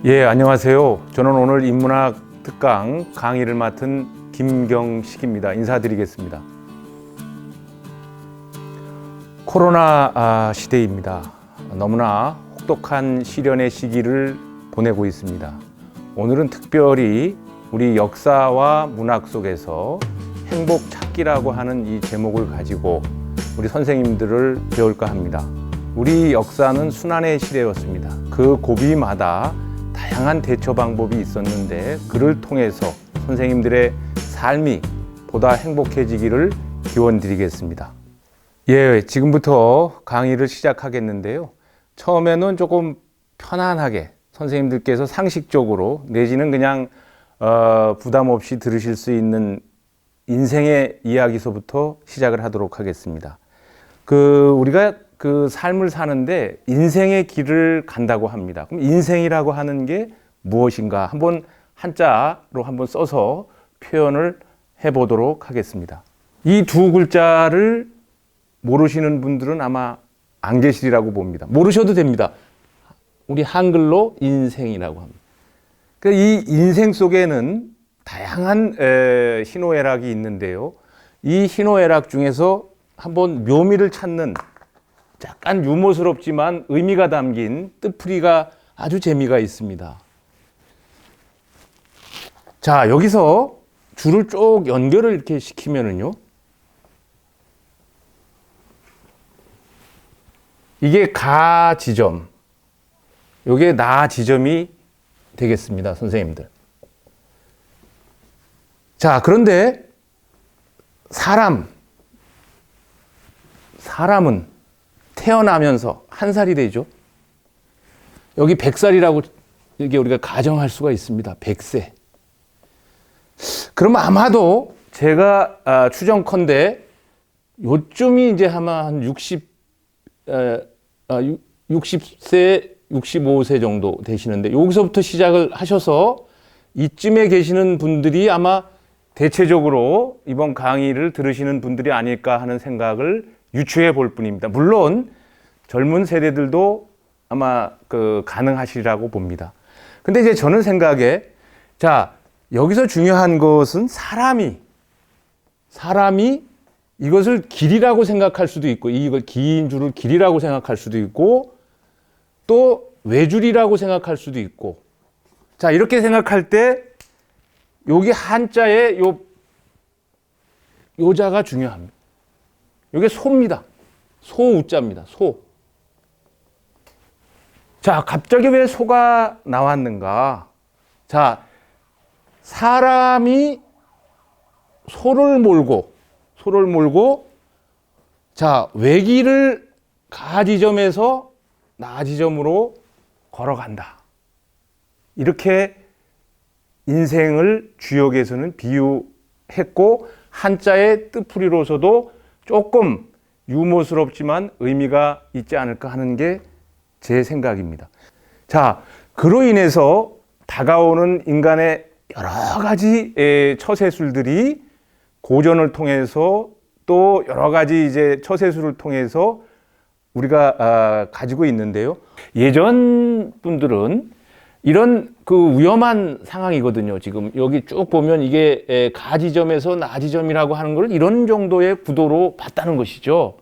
예, 안녕하세요. 저는 오늘 인문학 특강 강의를 맡은 김경식입니다. 인사드리겠습니다. 코로나 시대입니다. 너무나 혹독한 시련의 시기를 보내고 있습니다. 오늘은 특별히 우리 역사와 문학 속에서 행복 찾기라고 하는 이 제목을 가지고 우리 선생님들을 배울까 합니다. 우리 역사는 순환의 시대였습니다. 그 고비마다 다양한 대처 방법이 있었는데 그를 통해서 선생님들의 삶이 보다 행복해지기를 기원드리겠습니다. 예, 지금부터 강의를 시작하겠는데요. 처음에는 조금 편안하게 선생님들께서 상식적으로 내지는 그냥 부담 없이 들으실 수 있는 인생의 이야기서부터 시작을 하도록 하겠습니다. 우리가 그 삶을 사는데 인생의 길을 간다고 합니다. 그럼 인생이라고 하는 게 무엇인가? 한번 한자로 한번 써서 표현을 해보도록 하겠습니다. 이 두 글자를 모르시는 분들은 아마 안 계시리라고 봅니다. 모르셔도 됩니다. 우리 한글로 인생이라고 합니다. 이 인생 속에는 다양한 희노애락이 있는데요. 이 희노애락 중에서 한번 묘미를 찾는 약간 유머스럽지만 의미가 담긴 뜻풀이가 아주 재미가 있습니다. 자, 여기서 줄을 쭉 연결을 이렇게 시키면은요. 이게 가 지점, 요게 나 지점이 되겠습니다, 선생님들. 자, 그런데 사람은 태어나면서 한 살이 되죠. 여기 100살이라고 이게 우리가 가정할 수가 있습니다. 100세. 그럼 아마도 제가 추정컨대 요쯤이 이제 아마 한 60세, 65세 정도 되시는데 여기서부터 시작을 하셔서 이쯤에 계시는 분들이 아마 대체적으로 이번 강의를 들으시는 분들이 아닐까 하는 생각을 유추해 볼 뿐입니다. 물론 젊은 세대들도 아마 가능하시리라고 봅니다. 근데 이제 저는 생각에 자, 여기서 중요한 것은 사람이 이것을 길이라고 생각할 수도 있고 이걸 긴 줄을 길이라고 생각할 수도 있고 또 외줄이라고 생각할 수도 있고 자, 이렇게 생각할 때 여기 한자에 요자가 중요합니다. 이게 소입니다. 소우자입니다. 소. 자, 갑자기 왜 소가 나왔는가? 자, 사람이 소를 몰고 자, 외길을 가 지점에서 나 지점으로 걸어간다. 이렇게 인생을 주역에서는 비유했고 한자의 뜻풀이로서도 조금 유머스럽지만 의미가 있지 않을까 하는 게 제 생각입니다. 자, 그로 인해서 다가오는 인간의 여러 가지 처세술들이 고전을 통해서 또 여러 가지 이제 처세술을 통해서 우리가 가지고 있는데요. 예전 분들은 이런 위험한 상황이거든요. 지금 여기 쭉 보면 이게 가 지점에서 나 지점이라고 하는 걸 이런 정도의 구도로 봤다는 것이죠.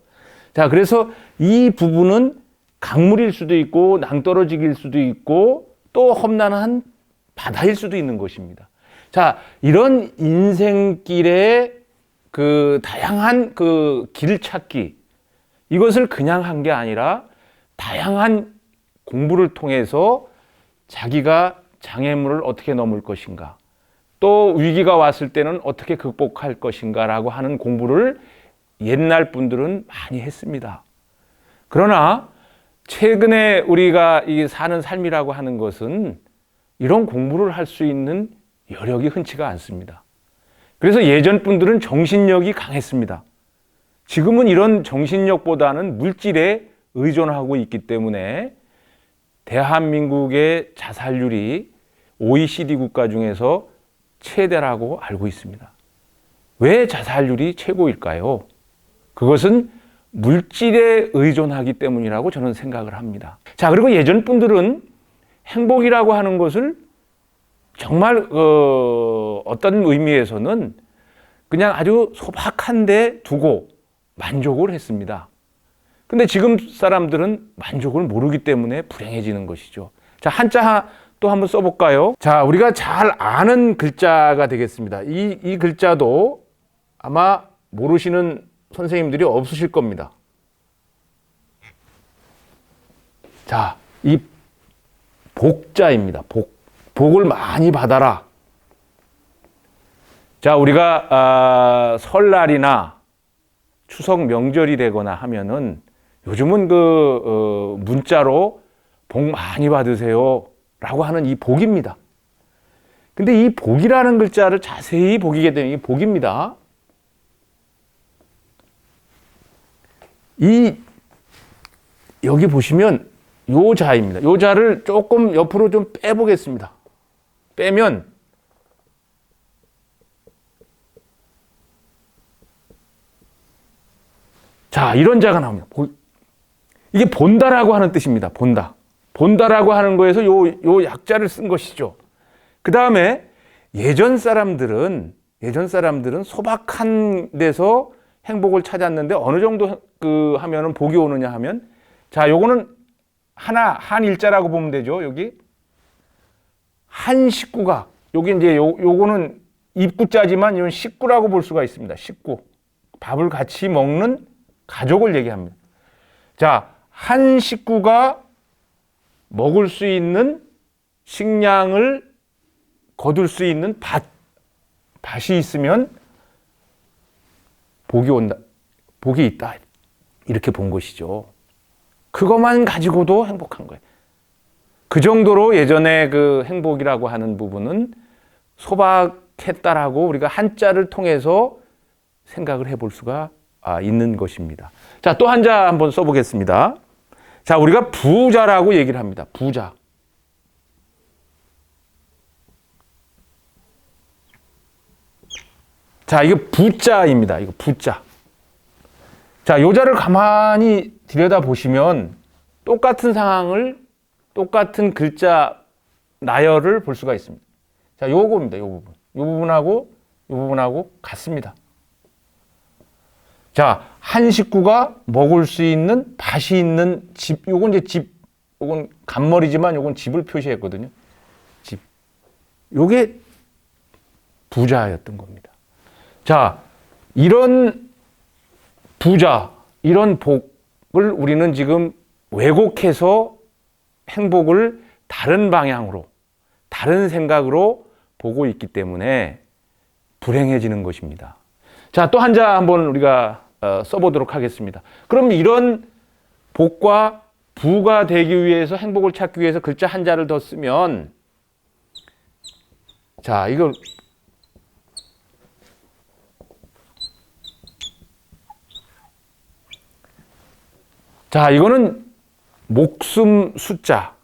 자, 그래서 이 부분은 강물일 수도 있고 낭떠러지길 수도 있고 또 험난한 바다일 수도 있는 것입니다. 자, 이런 인생길의 다양한 길 찾기 이것을 그냥 한 게 아니라 다양한 공부를 통해서 자기가 장애물을 어떻게 넘을 것인가 또 위기가 왔을 때는 어떻게 극복할 것인가 라고 하는 공부를 옛날 분들은 많이 했습니다. 그러나 최근에 우리가 사는 삶이라고 하는 것은 이런 공부를 할 수 있는 여력이 흔치가 않습니다. 그래서 예전 분들은 정신력이 강했습니다. 지금은 이런 정신력보다는 물질에 의존하고 있기 때문에 대한민국의 자살률이 OECD 국가 중에서 최대라고 알고 있습니다. 왜 자살률이 최고일까요? 그것은 물질에 의존하기 때문이라고 저는 생각을 합니다. 자, 그리고 예전 분들은 행복이라고 하는 것을 정말 어떤 의미에서는 그냥 아주 소박한데 두고 만족을 했습니다. 근데 지금 사람들은 만족을 모르기 때문에 불행해지는 것이죠. 자, 한자 또 한번 써볼까요? 자, 우리가 잘 아는 글자가 되겠습니다. 이 글자도 아마 모르시는 선생님들이 없으실 겁니다. 자, 이 복자입니다. 복을 많이 받아라. 자, 우리가 설날이나 추석 명절이 되거나 하면은 요즘은 문자로 복 많이 받으세요 라고 하는 이 복입니다. 근데 이 복이라는 글자를 자세히 보게 되면 이 복입니다. 여기 보시면 요 자입니다. 요 자를 조금 옆으로 좀 빼보겠습니다. 빼면 자, 이런 자가 나옵니다. 이게 본다라고 하는 뜻입니다. 본다. 본다라고 하는 거에서 요 약자를 쓴 것이죠. 그 다음에 예전 사람들은 소박한 데서 행복을 찾았는데 어느 정도 하면은 복이 오느냐 하면 자, 요거는 한 일자라고 보면 되죠. 여기 한 식구가 여기 이제 요거는 입구자지만 이건 식구라고 볼 수가 있습니다. 식구. 밥을 같이 먹는 가족을 얘기합니다. 자, 한 식구가 먹을 수 있는 식량을 거둘 수 있는 밭이 있으면 복이 온다. 복이 있다. 이렇게 본 것이죠. 그것만 가지고도 행복한 거예요. 그 정도로 예전에 그 행복이라고 하는 부분은 소박했다라고 우리가 한자를 통해서 생각을 해볼 수가 있는 것입니다. 자, 또 한자 한번 써보겠습니다. 자, 우리가 부자라고 얘기를 합니다. 부자. 자, 이거 부자입니다. 이거 부자. 자, 요 자를 가만히 들여다보시면 똑같은 상황을 똑같은 글자 나열을 볼 수가 있습니다. 자, 요겁니다. 요 부분. 요 부분하고 같습니다. 자, 한 식구가 먹을 수 있는 밭이 있는 집, 요건 이제 집, 요건 간머리지만 요건 집을 표시했거든요. 집. 요게 부자였던 겁니다. 자, 이런 부자, 이런 복을 우리는 지금 왜곡해서 행복을 다른 방향으로, 다른 생각으로 보고 있기 때문에 불행해지는 것입니다. 자, 또 한자 한번 우리가 써보도록 하겠습니다. 그럼 이런 복과 부가 되기 위해서 행복을 찾기 위해서 글자 한자를 더 쓰면 자, 이걸 자, 이거는 목숨 숫자,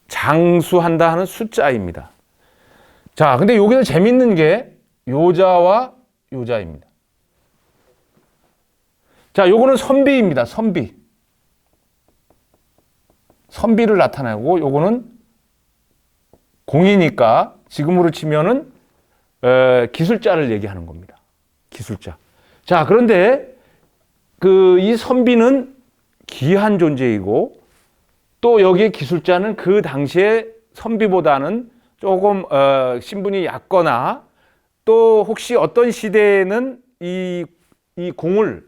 장수한다 하는 숫자입니다. 자, 근데 여기서 재밌는 게 요자와 요자입니다. 자, 요거는 선비입니다. 선비. 선비를 나타내고 요거는 공이니까 지금으로 치면은 기술자를 얘기하는 겁니다. 기술자. 자, 그런데 이 선비는 귀한 존재이고 또 여기에 기술자는 그 당시에 선비보다는 조금 신분이 얕거나 또 혹시 어떤 시대에는 이 공을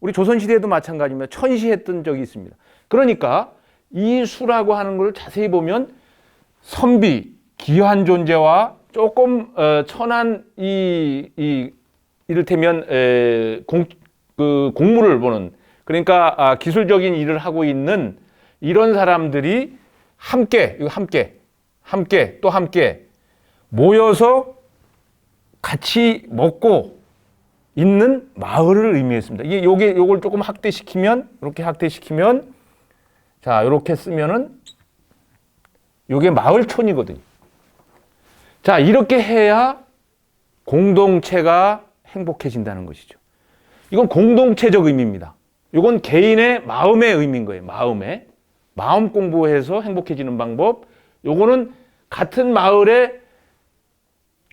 우리 조선시대에도 마찬가지입니다. 천시했던 적이 있습니다. 그러니까 이 수라고 하는 걸 자세히 보면 선비, 귀한 존재와 조금 천한 이를테면 공무를 보는 그러니까 기술적인 일을 하고 있는 이런 사람들이 함께 모여서 같이 먹고 있는 마을을 의미했습니다. 요걸 조금 이렇게 확대시키면 자, 이렇게 쓰면은 요게 마을촌이거든요. 자, 이렇게 해야 공동체가 행복해진다는 것이죠. 이건 공동체적 의미입니다. 이건 개인의 마음의 의미인 거예요. 마음 공부해서 행복해지는 방법. 요거는 같은 마을에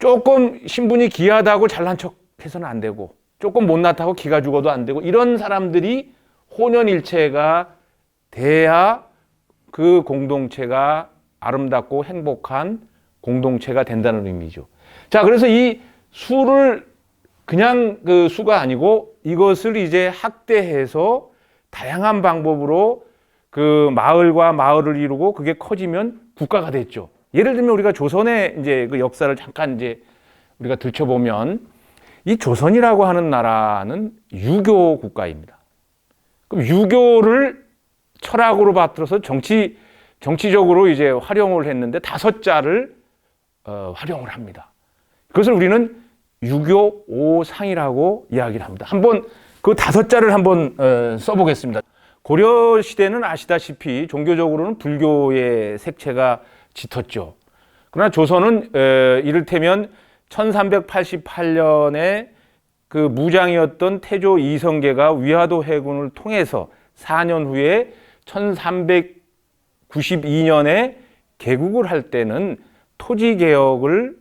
조금 신분이 귀하다고 잘난 척 해서는 안 되고, 조금 못났다고 기가 죽어도 안 되고, 이런 사람들이 혼연일체가 돼야 그 공동체가 아름답고 행복한 공동체가 된다는 의미죠. 자, 그래서 이 수를 그냥 그 수가 아니고 이것을 이제 확대해서 다양한 방법으로 그 마을과 마을을 이루고 그게 커지면 국가가 됐죠. 예를 들면 우리가 조선의 이제 그 역사를 잠깐 이제 우리가 들춰보면, 이 조선이라고 하는 나라는 유교 국가입니다. 그럼 유교를 철학으로 받들어서 정치적으로 이제 활용을 했는데 5자를 활용을 합니다. 그것을 우리는 유교 오상이라고 이야기를 합니다. 한번 그 5자를 한번 써보겠습니다. 고려 시대는 아시다시피 종교적으로는 불교의 색채가 짙었죠. 그러나 조선은 이를테면 1388년에 그 무장이었던 태조 이성계가 위화도 해군을 통해서 4년 후에 1392년에 개국을 할 때는 토지 개혁을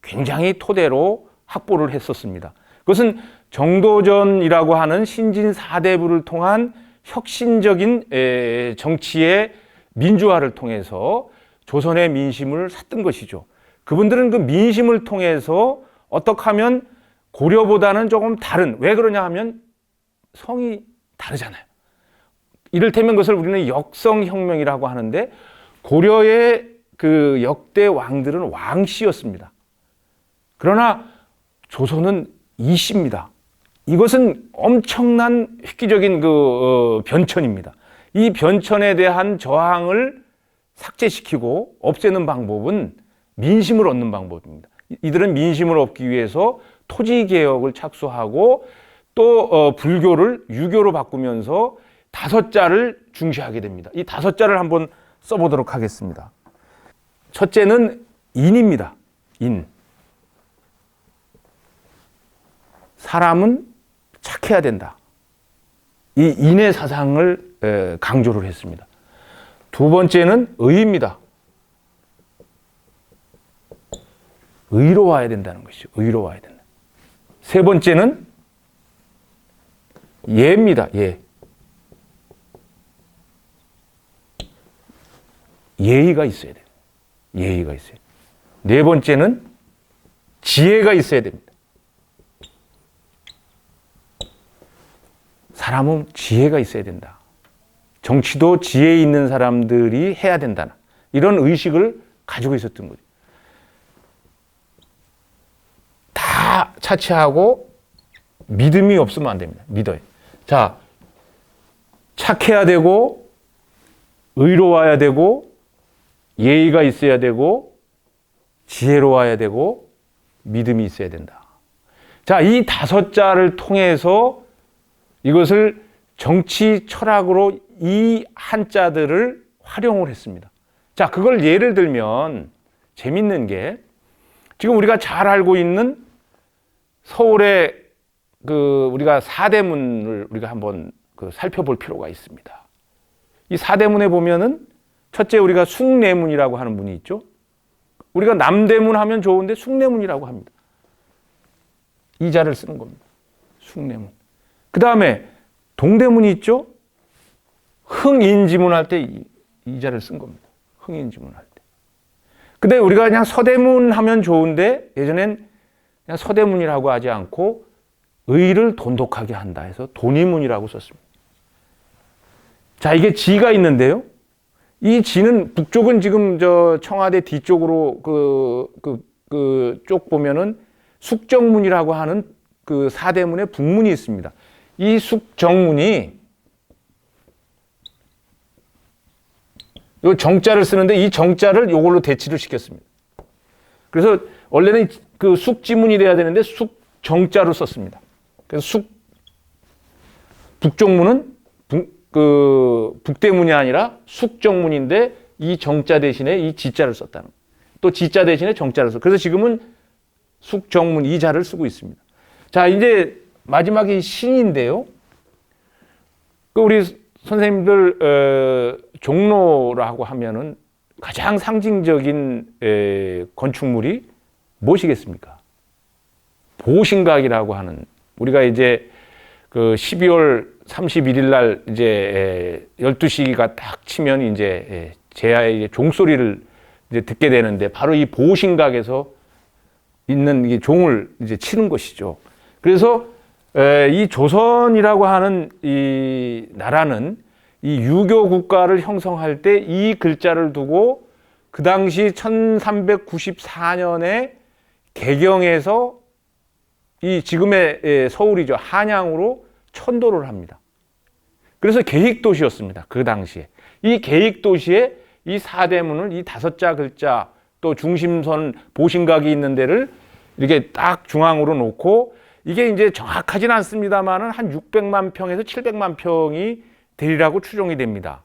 굉장히 토대로 확보를 했었습니다. 그것은 정도전이라고 하는 신진 사대부를 통한 혁신적인 정치의 민주화를 통해서 조선의 민심을 샀던 것이죠. 그분들은 그 민심을 통해서 어떻게 하면 고려보다는 조금 다른, 왜 그러냐 하면 성이 다르잖아요. 이를테면 그것을 우리는 역성혁명이라고 하는데, 고려의 그 역대 왕들은 왕씨였습니다. 그러나 조선은 이씨입니다. 이것은 엄청난 획기적인 그 변천입니다. 이 변천에 대한 저항을 삭제시키고 없애는 방법은 민심을 얻는 방법입니다. 이들은 민심을 얻기 위해서 토지 개혁을 착수하고 또 불교를 유교로 바꾸면서 5자를 중시하게 됩니다. 이 5자를 한번 써보도록 하겠습니다. 첫째는 인입니다. 인. 사람은 착해야 된다. 이 인의 사상을 강조를 했습니다. 두 번째는 의입니다. 의로워야 된다는 것이죠. 의로워야 된다. 세 번째는 예입니다. 예. 예의가 있어야 돼요. 예의가 있어야 돼요. 네 번째는 지혜가 있어야 됩니다. 사람은 지혜가 있어야 된다. 정치도 지혜 있는 사람들이 해야 된다. 이런 의식을 가지고 있었던 거죠. 다 차치하고 믿음이 없으면 안 됩니다. 믿어요. 자, 착해야 되고, 의로워야 되고, 예의가 있어야 되고, 지혜로워야 되고, 믿음이 있어야 된다. 자, 이 5자를 통해서 이것을 정치 철학으로 이 한자들을 활용을 했습니다. 자, 그걸 예를 들면 재밌는 게, 지금 우리가 잘 알고 있는 서울의 그 우리가 사대문을 우리가 한번 살펴볼 필요가 있습니다. 이 사대문에 보면은 첫째 우리가 숭례문이라고 하는 문이 있죠. 우리가 남대문 하면 좋은데 숭례문이라고 합니다. 이 자를 쓰는 겁니다. 숭례문. 그 다음에 동대문이 있죠. 흥인지문 할 때 이 자를 쓴 겁니다. 흥인지문 할 때. 근데 우리가 그냥 서대문 하면 좋은데 예전엔 그냥 서대문이라고 하지 않고 의를 돈독하게 한다 해서 돈이문이라고 썼습니다. 자, 이게 지가 있는데요. 이 지는 북쪽은 지금 저 청와대 뒤쪽으로 쪽 보면은 숙정문이라고 하는 그 사대문의 북문이 있습니다. 이 숙정문이 요 정자를 쓰는데 이 정자를 요걸로 대치를 시켰습니다. 그래서 원래는 그 숙지문이 돼야 되는데 숙정자로 썼습니다. 그래서 북쪽문은 북대문이 아니라 숙정문인데 이 정자 대신에 이 지자를 썼다는 거예요. 또 지자 대신에 정자를 썼어요. 그래서 지금은 숙정문 이 자를 쓰고 있습니다. 자, 이제 마지막이 신인데요. 우리 선생님들 종로라고 하면은 가장 상징적인 건축물이 무엇이겠습니까? 보신각이라고 하는, 우리가 이제 그 12월 31일 날 이제 12시가 딱 치면 이제 제야의 종소리를 이제 듣게 되는데, 바로 이 보신각에서 있는 이 종을 이제 치는 것이죠. 그래서 이 조선이라고 하는 이 나라는 이 유교 국가를 형성할 때 이 글자를 두고 그 당시 1394년에 개경해서 이 지금의 서울이죠. 한양으로 천도를 합니다. 그래서 계획도시였습니다. 그 당시에. 이 계획도시에 이 사대문을 이 5자 글자 또 중심선 보신각이 있는 데를 이렇게 딱 중앙으로 놓고, 이게 이제 정확하진 않습니다만은 한 600만 평에서 700만 평이 되리라고 추정이 됩니다.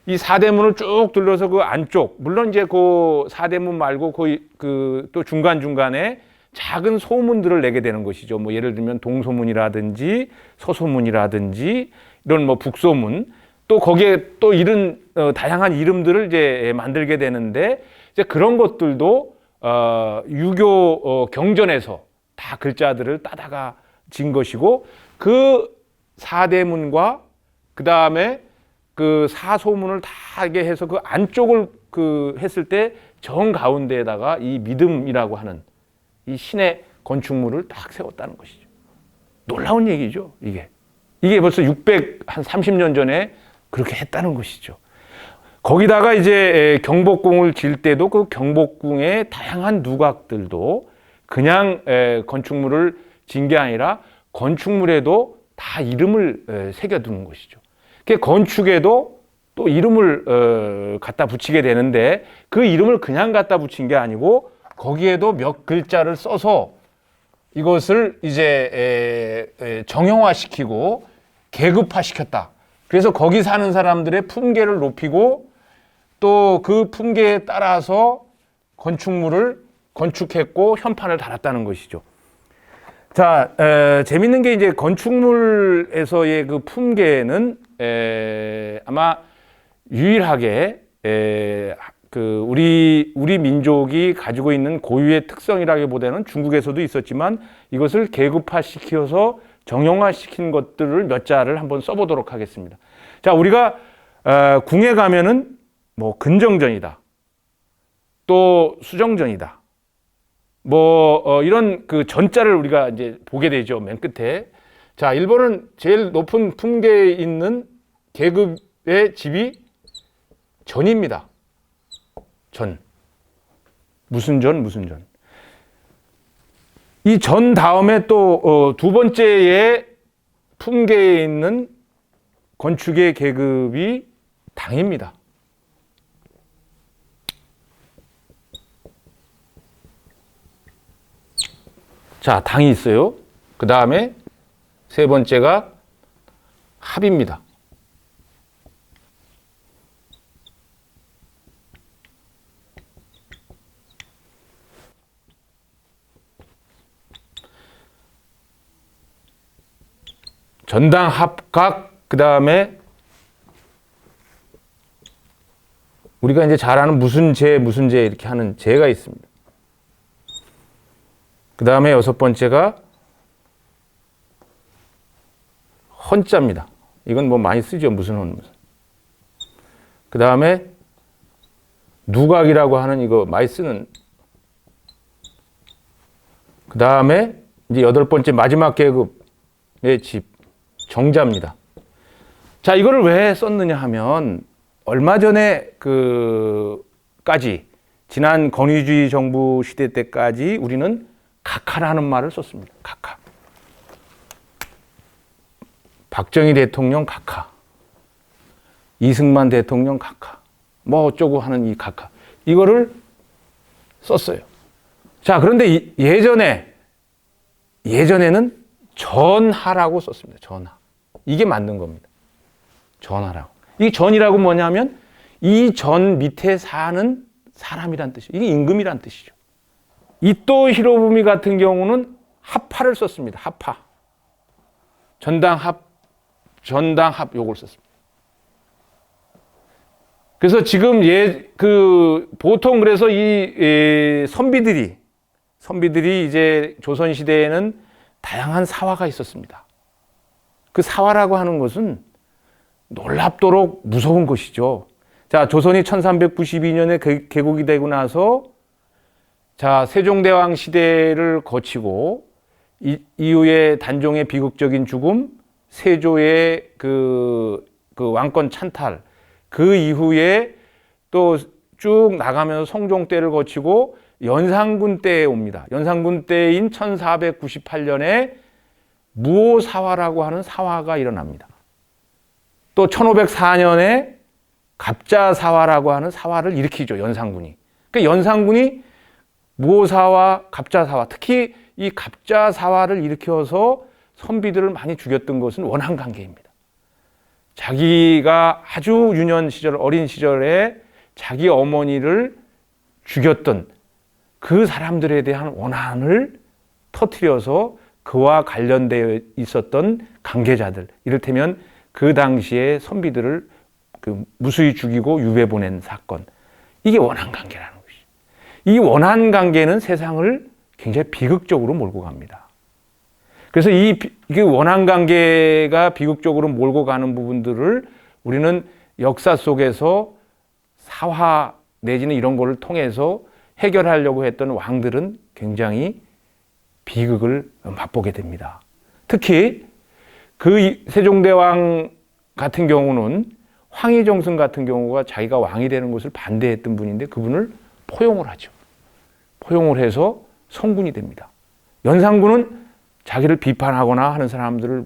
이 사대문을 쭉 둘러서 그 안쪽, 물론 이제 그 사대문 말고 그 또 중간중간에 작은 소문들을 내게 되는 것이죠. 뭐 예를 들면 동소문이라든지 서소문이라든지 이런 뭐 북소문, 또 거기에 또 이런 다양한 이름들을 이제 만들게 되는데, 이제 그런 것들도 유교 경전에서 다 글자들을 따다가 진 것이고, 그 사대문과 그 다음에 그 사소문을 다 하게 해서 그 안쪽을 그 했을 때 정 가운데에다가 이 믿음이라고 하는 이 신의 건축물을 딱 세웠다는 것이죠. 놀라운 얘기죠, 이게. 이게 벌써 630년 전에 그렇게 했다는 것이죠. 거기다가 이제 경복궁을 질 때도 그 경복궁의 다양한 누각들도 그냥 건축물을 진 게 아니라 건축물에도 다 이름을 새겨두는 것이죠. 건축에도 또 이름을 갖다 붙이게 되는데, 그 이름을 그냥 갖다 붙인 게 아니고 거기에도 몇 글자를 써서 이것을 이제 정형화시키고 계급화시켰다. 그래서 거기 사는 사람들의 품계를 높이고 또 그 품계에 따라서 건축물을 건축했고 현판을 달았다는 것이죠. 자, 재밌는 게 이제 건축물에서의 그 품계는 아마 유일하게 그 우리 민족이 가지고 있는 고유의 특성이라기보다는 중국에서도 있었지만, 이것을 계급화시켜서 정형화시킨 것들을 몇 자를 한번 써보도록 하겠습니다. 자, 우리가 궁에 가면은 뭐 근정전이다, 또 수정전이다, 뭐 이런 그 전자를 우리가 이제 보게 되죠, 맨 끝에. 자, 일본은 제일 높은 품계에 있는 계급의 집이 전입니다. 전. 무슨 전, 무슨 전. 이 전 다음에 또 두 번째의 품계에 있는 건축의 계급이 당입니다. 자, 당이 있어요. 그 다음에 세 번째가 합입니다. 전당, 합각, 그 다음에 우리가 이제 잘 아는 무슨 제 이렇게 하는 제가 있습니다. 그 다음에 여섯 번째가 헌자입니다. 이건 뭐 많이 쓰죠, 무슨 헌. 그 다음에 누각이라고 하는 이거 많이 쓰는. 그 다음에 이제 여덟 번째 마지막 계급의 집. 정자입니다. 자, 이거를 왜 썼느냐 하면, 얼마 전에 까지, 지난 권위주의 정부 시대 때까지 우리는 각하라는 말을 썼습니다. 각하. 박정희 대통령 각하, 이승만 대통령 각하, 뭐 어쩌고 하는 이 각하. 이거를 썼어요. 자, 그런데 예전에는 전하라고 썼습니다. 전하. 이게 맞는 겁니다. 전하라고. 이 전이라고 뭐냐면 이 전 밑에 사는 사람이란 뜻이에요. 이게 임금이란 뜻이죠. 이토 히로부미 같은 경우는 합파를 썼습니다. 합파. 전당 합 요걸 썼습니다. 그래서 지금 보통 그래서 이 선비들이 이제 조선시대에는 다양한 사화가 있었습니다. 그 사화라고 하는 것은 놀랍도록 무서운 것이죠. 자, 조선이 1392년에 개국이 되고 나서 자, 세종대왕 시대를 거치고 이후에 단종의 비극적인 죽음, 세조의 그 왕권 찬탈, 그 이후에 또 쭉 나가면서 성종 때를 거치고 연산군 때에 옵니다. 연산군 때인 1498년에 무오사화라고 하는 사화가 일어납니다. 또 1504년에 갑자사화라고 하는 사화를 일으키죠. 연산군이. 그러니까 연산군이 무오사화, 갑자사화, 특히 이 갑자사화를 일으켜서 선비들을 많이 죽였던 것은 원한관계입니다. 자기가 아주 유년 시절, 어린 시절에 자기 어머니를 죽였던 그 사람들에 대한 원한을 터뜨려서 그와 관련되어 있었던 관계자들, 이를테면 그 당시에 선비들을 무수히 죽이고 유배 보낸 사건, 이게 원한관계라는 것이죠. 이 원한관계는 세상을 굉장히 비극적으로 몰고 갑니다. 그래서 이게 원한관계가 비극적으로 몰고 가는 부분들을 우리는 역사 속에서 사화 내지는 이런 거를 통해서 해결하려고 했던 왕들은 굉장히 비극을 맛보게 됩니다. 특히 그 세종대왕 같은 경우는 황희정승 같은 경우가 자기가 왕이 되는 것을 반대했던 분인데 그분을 포용을 하죠. 포용을 해서 성군이 됩니다. 연산군은 자기를 비판하거나 하는 사람들을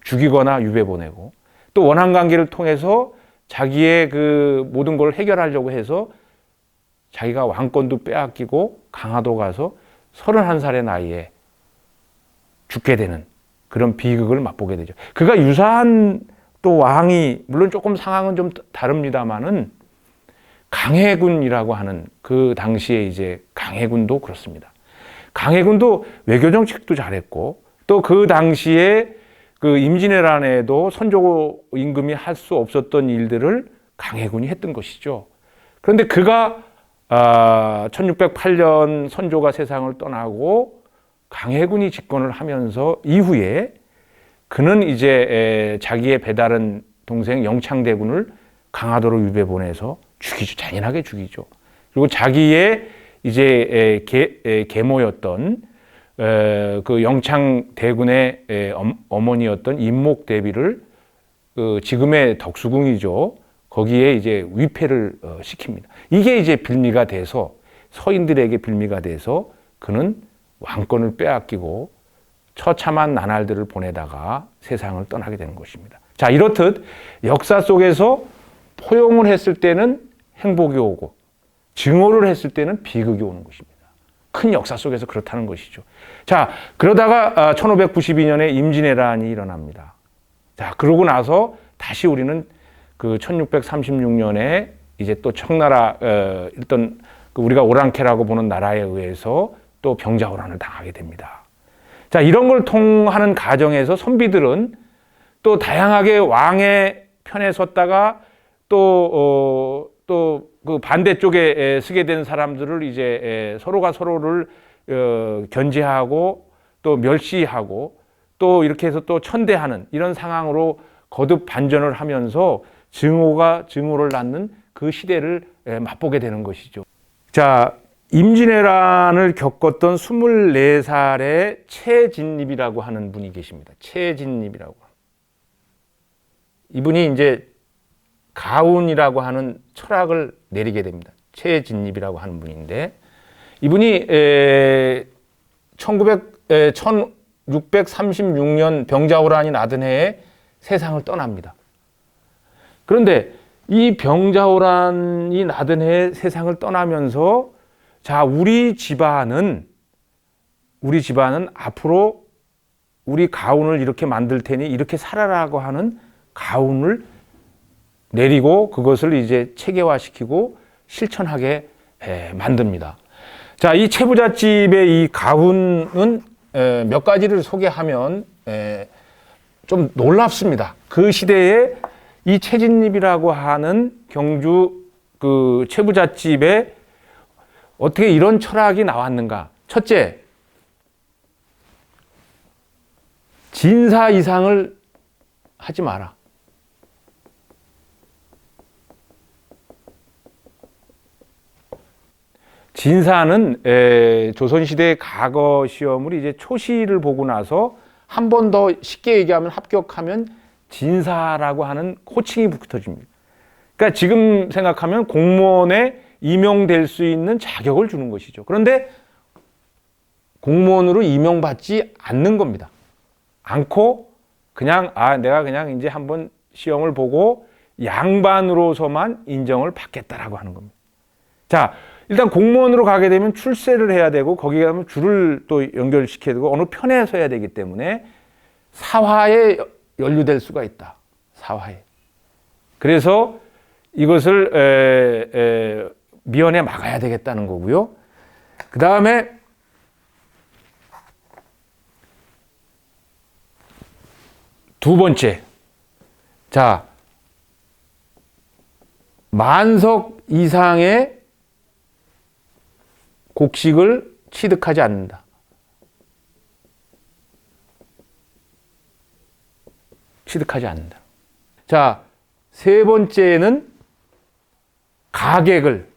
죽이거나 유배 보내고, 또 원한관계를 통해서 자기의 그 모든 걸 해결하려고 해서 자기가 왕권도 빼앗기고 강화도 가서 31살의 나이에 죽게 되는 그런 비극을 맛보게 되죠. 그가 유사한 또 왕이, 물론 조금 상황은 좀 다릅니다만은 강해군이라고 하는 그 당시에 이제 강해군도 그렇습니다. 강해군도 외교 정책도 잘했고, 또 그 당시에 그 임진왜란에도 선조 임금이 할 수 없었던 일들을 강해군이 했던 것이죠. 그런데 그가 1608년 선조가 세상을 떠나고 강해군이 집권을 하면서 이후에 그는 이제 자기의 배다른 동생 영창대군을 강화도로 유배 보내서 죽이죠. 잔인하게 죽이죠. 그리고 자기의 이제 계모였던 그 영창대군의 어머니였던 임목대비를 지금의 덕수궁이죠. 거기에 이제 위패를 시킵니다. 이게 이제 빌미가 돼서, 서인들에게 빌미가 돼서 그는 왕권을 빼앗기고 처참한 나날들을 보내다가 세상을 떠나게 되는 것입니다. 자, 이렇듯 역사 속에서 포용을 했을 때는 행복이 오고 증오를 했을 때는 비극이 오는 것입니다. 큰 역사 속에서 그렇다는 것이죠. 자, 그러다가 1592년에 임진왜란이 일어납니다. 자, 그러고 나서 다시 우리는 그 1636년에 이제 또 청나라, 일단 우리가 오랑캐라고 보는 나라에 의해서 또 병자호란을 당하게 됩니다. 자, 이런 걸 통하는 과정에서 선비들은 또 다양하게 왕의 편에 섰다가 또 그 반대쪽에 서게 된 사람들을 이제 서로가 서로를 견제하고 또 멸시하고 또 이렇게 해서 또 천대하는 이런 상황으로 거듭 반전을 하면서 증오를 낳는 그 시대를 맛보게 되는 것이죠. 자, 임진왜란을 겪었던 24살의 최진립이라고 하는 분이 계십니다. 최진립이라고. 이분이 이제 가운이라고 하는 철학을 내리게 됩니다. 최진립이라고 하는 분인데, 이분이 1636년 병자호란이 나던 해에 세상을 떠납니다. 그런데 이 병자호란이 나던 해에 세상을 떠나면서, 자, 우리 집안은 앞으로 우리 가운을 이렇게 만들 테니 이렇게 살아라고 하는 가운을 내리고 그것을 이제 체계화시키고 실천하게 만듭니다. 자, 이 채부잣집의 이 가훈은 몇 가지를 소개하면 좀 놀랍습니다. 그 시대에 이 최진립이라고 하는 경주 그 채부잣집에 어떻게 이런 철학이 나왔는가? 첫째, 진사 이상을 하지 마라. 진사는 조선시대 과거 시험을 이제 초시를 보고 나서 한 번 더 쉽게 얘기하면 합격하면 진사라고 하는 호칭이 붙어집니다. 그러니까 지금 생각하면 공무원에 임용될 수 있는 자격을 주는 것이죠. 그런데 공무원으로 임용받지 않는 겁니다. 않고 그냥 내가 그냥 이제 한번 시험을 보고 양반으로서만 인정을 받겠다라고 하는 겁니다. 자, 일단 공무원으로 가게 되면 출세를 해야 되고 거기에 가면 줄을 또 연결시켜야 되고 어느 편에 서야 되기 때문에 사화에 연루될 수가 있다. 사화에. 그래서 이것을 미연에 막아야 되겠다는 거고요. 그 다음에 두 번째, 자, 만석 이상의 곡식을 취득하지 않는다. 취득하지 않는다. 자, 세 번째는 가객을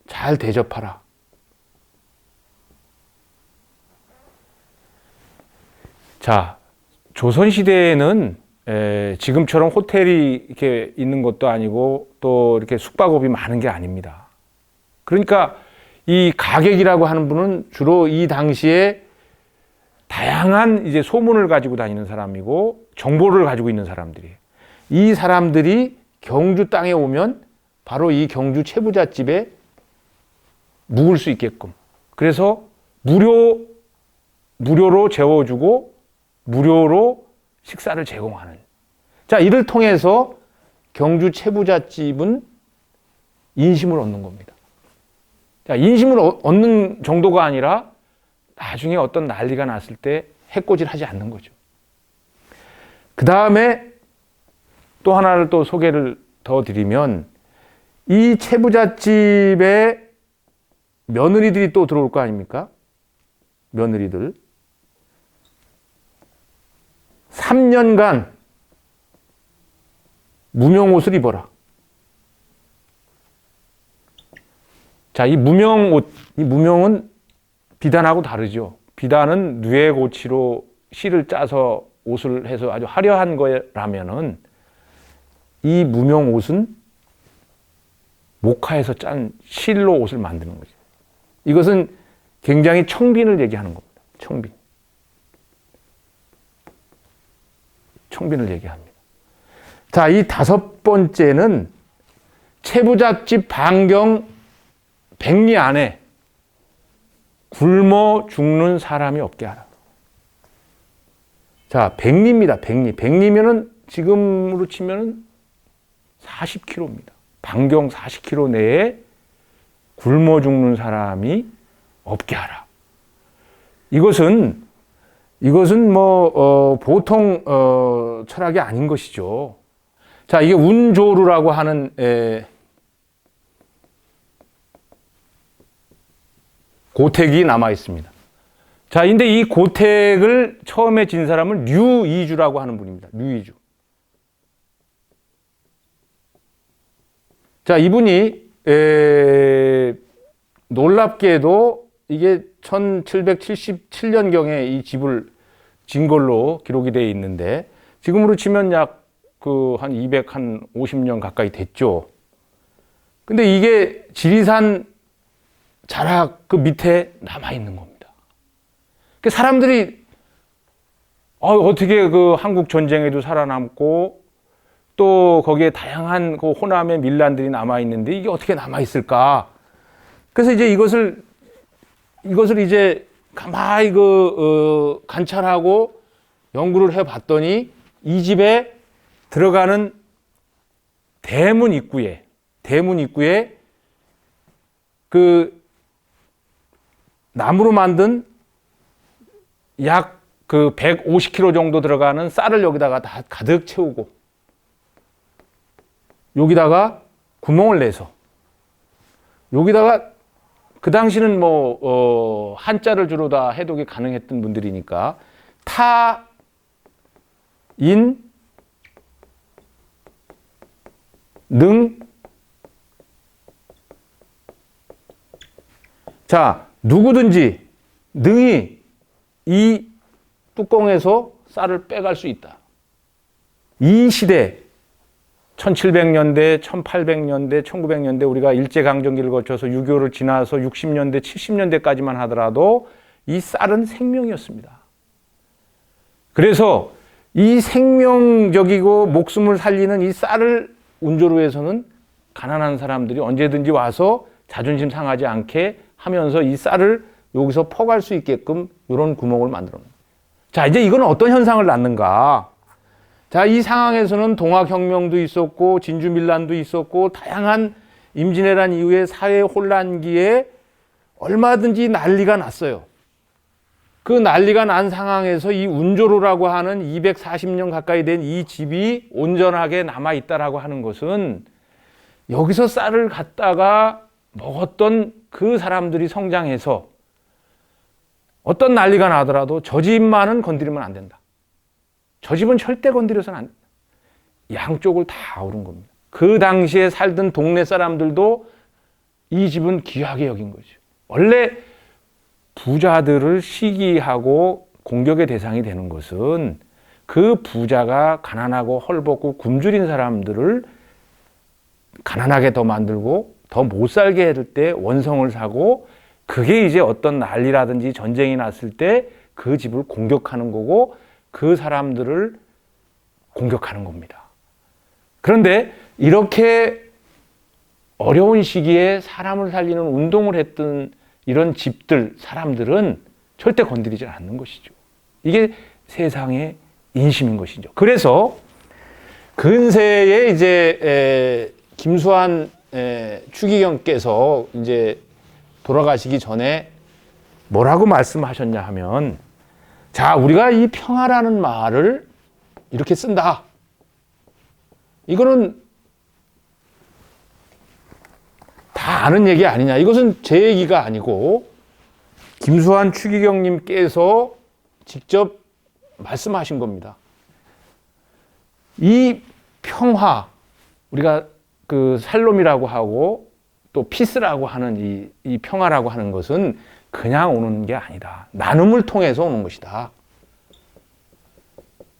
잘 대접하라. 자, 조선시대에는 지금처럼 호텔이 이렇게 있는 것도 아니고 또 이렇게 숙박업이 많은 게 아닙니다. 그러니까 이 가객이라고 하는 분은 주로 이 당시에 다양한 이제 소문을 가지고 다니는 사람이고 정보를 가지고 있는 사람들이에요. 이 사람들이 경주 땅에 오면 바로 이 경주 채부잣집에 묵을 수 있게끔. 그래서 무료로 재워주고 무료로 식사를 제공하는. 자, 이를 통해서 경주 채부잣집은 인심을 얻는 겁니다. 자, 인심을 얻는 정도가 아니라 나중에 어떤 난리가 났을 때 해코지를 하지 않는 거죠. 그 다음에 또 하나를 또 소개를 더 드리면 이 채부잣집에 며느리들이 또 들어올 거 아닙니까? 며느리들. 3년간 무명옷을 입어라. 자, 이 무명옷, 이 무명은 비단하고 다르죠. 비단은 누에고치로 실을 짜서 옷을 해서 아주 화려한 거라면은 이 무명옷은 목화에서 짠 실로 옷을 만드는 거죠. 이것은 굉장히 청빈을 얘기하는 겁니다. 청빈을 얘기합니다. 자, 이 다섯 번째는 채부잣집 반경 100리 안에 굶어 죽는 사람이 없게 하라. 자, 100리입니다. 100리. 100리면은 지금으로 치면은 40km입니다. 반경 40km 내에 굶어 죽는 사람이 없게 하라. 이것은 보통 철학이 아닌 것이죠. 자, 이게 운조루라고 하는 고택이 남아 있습니다. 자, 근데 이 고택을 처음에 진 사람은 류이주라고 하는 분입니다. 류이주. 자, 이분이 놀랍게도 이게 1777년경에 이 집을 진 걸로 기록이 되어 있는데 지금으로 치면 약 한 250년 가까이 됐죠. 근데 이게 지리산 자락 그 밑에 남아 있는 겁니다. 그 사람들이 어떻게 그 한국 전쟁에도 살아남고 또 거기에 다양한 그 호남의 밀란들이 남아 있는데 이게 어떻게 남아 있을까? 그래서 이제 이것을 이제 가만히 관찰하고 연구를 해봤더니 이 집에 들어가는 대문 입구에 그 나무로 만든 약 150kg 정도 들어가는 쌀을 여기다가 다 가득 채우고 여기다가 구멍을 내서 여기다가 그 당시는 한자를 주로 다 해독이 가능했던 분들이니까 타인 능 자, 누구든지 능히 이 뚜껑에서 쌀을 빼갈 수 있다. 이 시대 1700년대, 1800년대, 1900년대 우리가 일제강점기를 거쳐서 6.25를 지나서 60년대, 70년대까지만 하더라도 이 쌀은 생명이었습니다. 그래서 이 생명적이고 목숨을 살리는 이 쌀을 운조로에서는 가난한 사람들이 언제든지 와서 자존심 상하지 않게 하면서 이 쌀을 여기서 퍼갈 수 있게끔 이런 구멍을 만들어 놓은 거예요. 자, 이제 이건 어떤 현상을 낳는가? 자, 이 상황에서는 동학혁명도 있었고 진주밀란도 있었고 다양한 임진왜란 이후의 사회 혼란기에 얼마든지 난리가 났어요. 그 난리가 난 상황에서 이 운조로라고 하는 240년 가까이 된 이 집이 온전하게 남아있다라고 하는 것은 여기서 쌀을 갖다가 먹었던 그 사람들이 성장해서 어떤 난리가 나더라도 저 집만은 건드리면 안 된다. 저 집은 절대 건드려서는 안 된다. 양쪽을 다 오른 겁니다. 그 당시에 살던 동네 사람들도 이 집은 귀하게 여긴 거죠. 원래 부자들을 시기하고 공격의 대상이 되는 것은 그 부자가 가난하고 헐벗고 굶주린 사람들을 가난하게 더 만들고 더 못 살게 할 때 원성을 사고 그게 이제 어떤 난리라든지 전쟁이 났을 때 그 집을 공격하는 거고 그 사람들을 공격하는 겁니다. 그런데 이렇게 어려운 시기에 사람을 살리는 운동을 했던 이런 집들, 사람들은 절대 건드리지 않는 것이죠. 이게 세상의 인심인 것이죠. 그래서 근세에 이제 김수환 추기경께서 이제 돌아가시기 전에 뭐라고 말씀하셨냐 하면, 자, 우리가 이 평화라는 말을 이렇게 쓴다. 이거는 다 아는 얘기 아니냐. 이것은 제 얘기가 아니고 김수환 추기경님께서 직접 말씀하신 겁니다. 이 평화, 우리가 그 살롬이라고 하고 또 피스라고 하는 이 평화라고 하는 것은 그냥 오는 게 아니다. 나눔을 통해서 오는 것이다.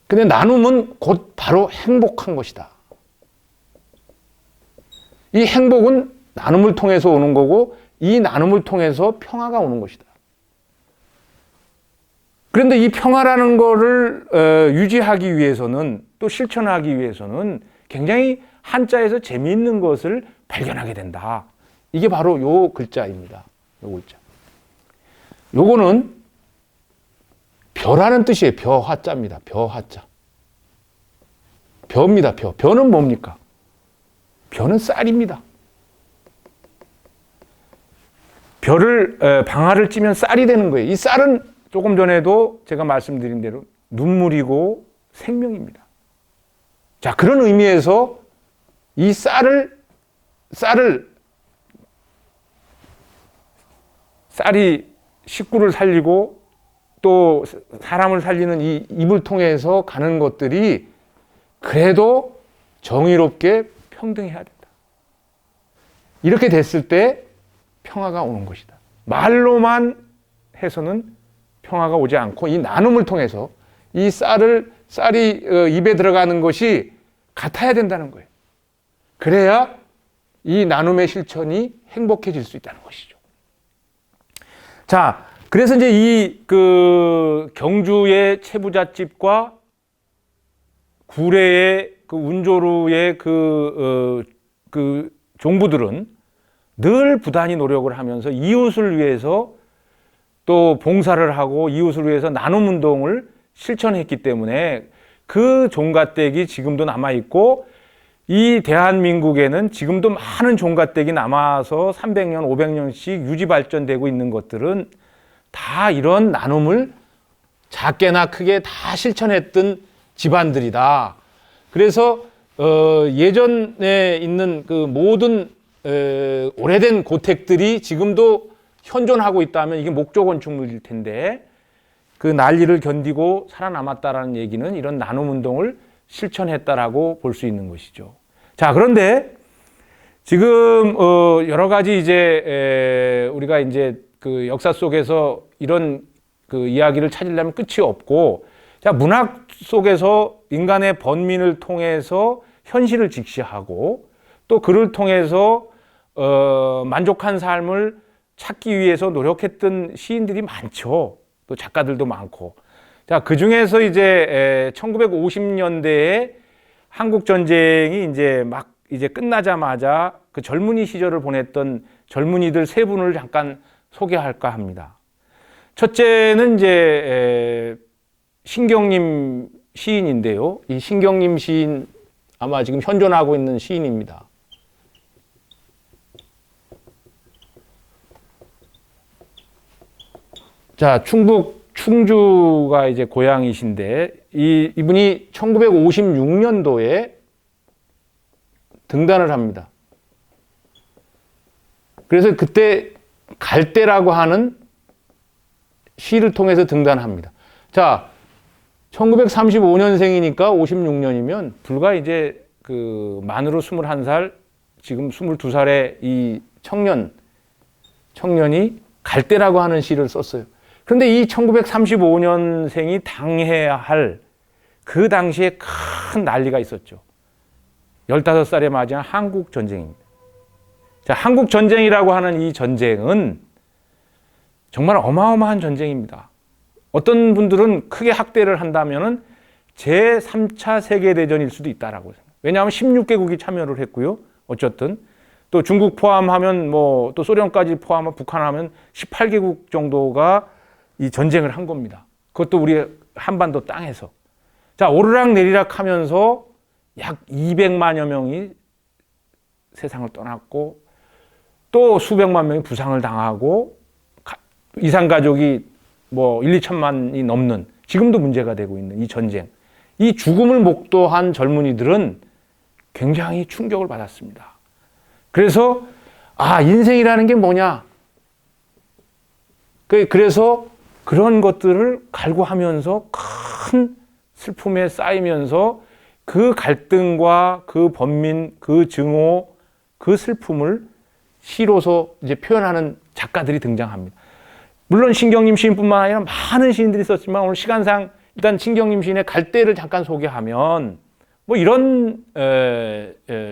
근데 나눔은 곧 바로 행복한 것이다. 이 행복은 나눔을 통해서 오는 거고 이 나눔을 통해서 평화가 오는 것이다. 그런데 이 평화라는 거를 유지하기 위해서는 또 실천하기 위해서는 굉장히 한자에서 재미있는 것을 발견하게 된다. 이게 바로 요 글자입니다. 요 글자. 요거는 벼라는 뜻이에요. 벼 화자입니다. 벼 화자. 벼입니다. 벼. 벼는 뭡니까? 벼는 쌀입니다. 벼를 방아를 찌면 쌀이 되는 거예요. 이 쌀은 조금 전에도 제가 말씀드린 대로 눈물이고 생명입니다. 자, 그런 의미에서 이 쌀이 식구를 살리고 또 사람을 살리는 이 입을 통해서 가는 것들이 그래도 정의롭게 평등해야 된다. 이렇게 됐을 때 평화가 오는 것이다. 말로만 해서는 평화가 오지 않고 이 나눔을 통해서 이 쌀이 입에 들어가는 것이 같아야 된다는 거예요. 그래야 이 나눔의 실천이 행복해질 수 있다는 것이죠. 자, 그래서 이제 이 경주의 채부잣집과 구례의 운조루의 종부들은 늘 부단히 노력을 하면서 이웃을 위해서 또 봉사를 하고 이웃을 위해서 나눔 운동을 실천했기 때문에 그 종갓댁이 지금도 남아있고 이 대한민국에는 지금도 많은 종갓댁이 남아서 300년, 500년씩 유지 발전되고 있는 것들은 다 이런 나눔을 작게나 크게 다 실천했던 집안들이다. 그래서 예전에 있는 그 모든 오래된 고택들이 지금도 현존하고 있다면 이게 목조 건축물일 텐데 그 난리를 견디고 살아남았다라는 얘기는 이런 나눔 운동을 실천했다라고 볼 수 있는 것이죠. 자, 그런데 지금 여러 가지 이제 우리가 이제 그 역사 속에서 이런 그 이야기를 찾으려면 끝이 없고, 자, 문학 속에서 인간의 번민을 통해서 현실을 직시하고 또 그를 통해서 만족한 삶을 찾기 위해서 노력했던 시인들이 많죠. 또 작가들도 많고. 자, 그 중에서 이제 1950년대에 한국 전쟁이 이제 막 이제 끝나자마자 그 젊은이 시절을 보냈던 젊은이들 세 분을 잠깐 소개할까 합니다. 첫째는 이제 신경림 시인인데요. 이 신경림 시인 아마 지금 현존하고 있는 시인입니다. 자, 충북 충주가 이제 고향이신데 이분이 1956년도에 등단을 합니다. 그래서 그때 갈대라고 하는 시를 통해서 등단합니다. 자, 1935년생이니까 56년이면 불과 이제 그 만으로 21살, 지금 22살의 이 청년이 갈대라고 하는 시를 썼어요. 그런데 이 1935년생이 당해야 할 그 당시에 큰 난리가 있었죠. 15살에 맞이한 한국 전쟁입니다. 자, 한국 전쟁이라고 하는 이 전쟁은 정말 어마어마한 전쟁입니다. 어떤 분들은 크게 학대를 한다면은 제3차 세계대전일 수도 있다라고 생각해요. 왜냐하면 16개국이 참여를 했고요. 어쨌든 또 중국 포함하면 뭐 또 소련까지 포함하면 북한하면 18개국 정도가 이 전쟁을 한 겁니다. 그것도 우리 한반도 땅에서. 자, 오르락 내리락 하면서 약 200만여 명이 세상을 떠났고 또 수백만 명이 부상을 당하고 이산 가족이 뭐 1, 2천만이 넘는 지금도 문제가 되고 있는 이 전쟁. 이 죽음을 목도한 젊은이들은 굉장히 충격을 받았습니다. 그래서 인생이라는 게 뭐냐? 그래서 그런 것들을 갈구하면서 큰 슬픔에 쌓이면서 그 갈등과 그 번민, 그 증오, 그 슬픔을 시로서 이제 표현하는 작가들이 등장합니다. 물론 신경림 시인뿐만 아니라 많은 시인들이 있었지만 오늘 시간상 일단 신경림 시인의 갈대를 잠깐 소개하면 뭐 이런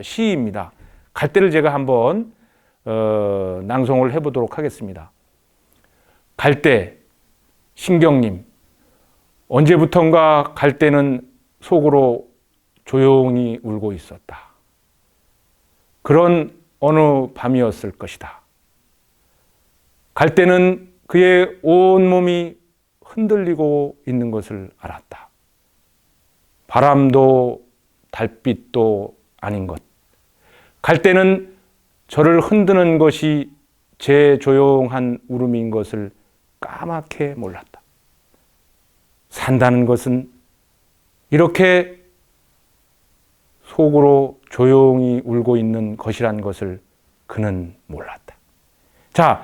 시입니다. 갈대를 제가 한번 낭송을 해보도록 하겠습니다. 갈대, 신경림. 언제부턴가 갈대는 속으로 조용히 울고 있었다. 그런 어느 밤이었을 것이다. 갈대는 그의 온몸이 흔들리고 있는 것을 알았다. 바람도 달빛도 아닌 것. 갈대는 저를 흔드는 것이 제 조용한 울음인 것을 까맣게 몰랐다. 산다는 것은 이렇게 속으로 조용히 울고 있는 것이란 것을 그는 몰랐다. 자,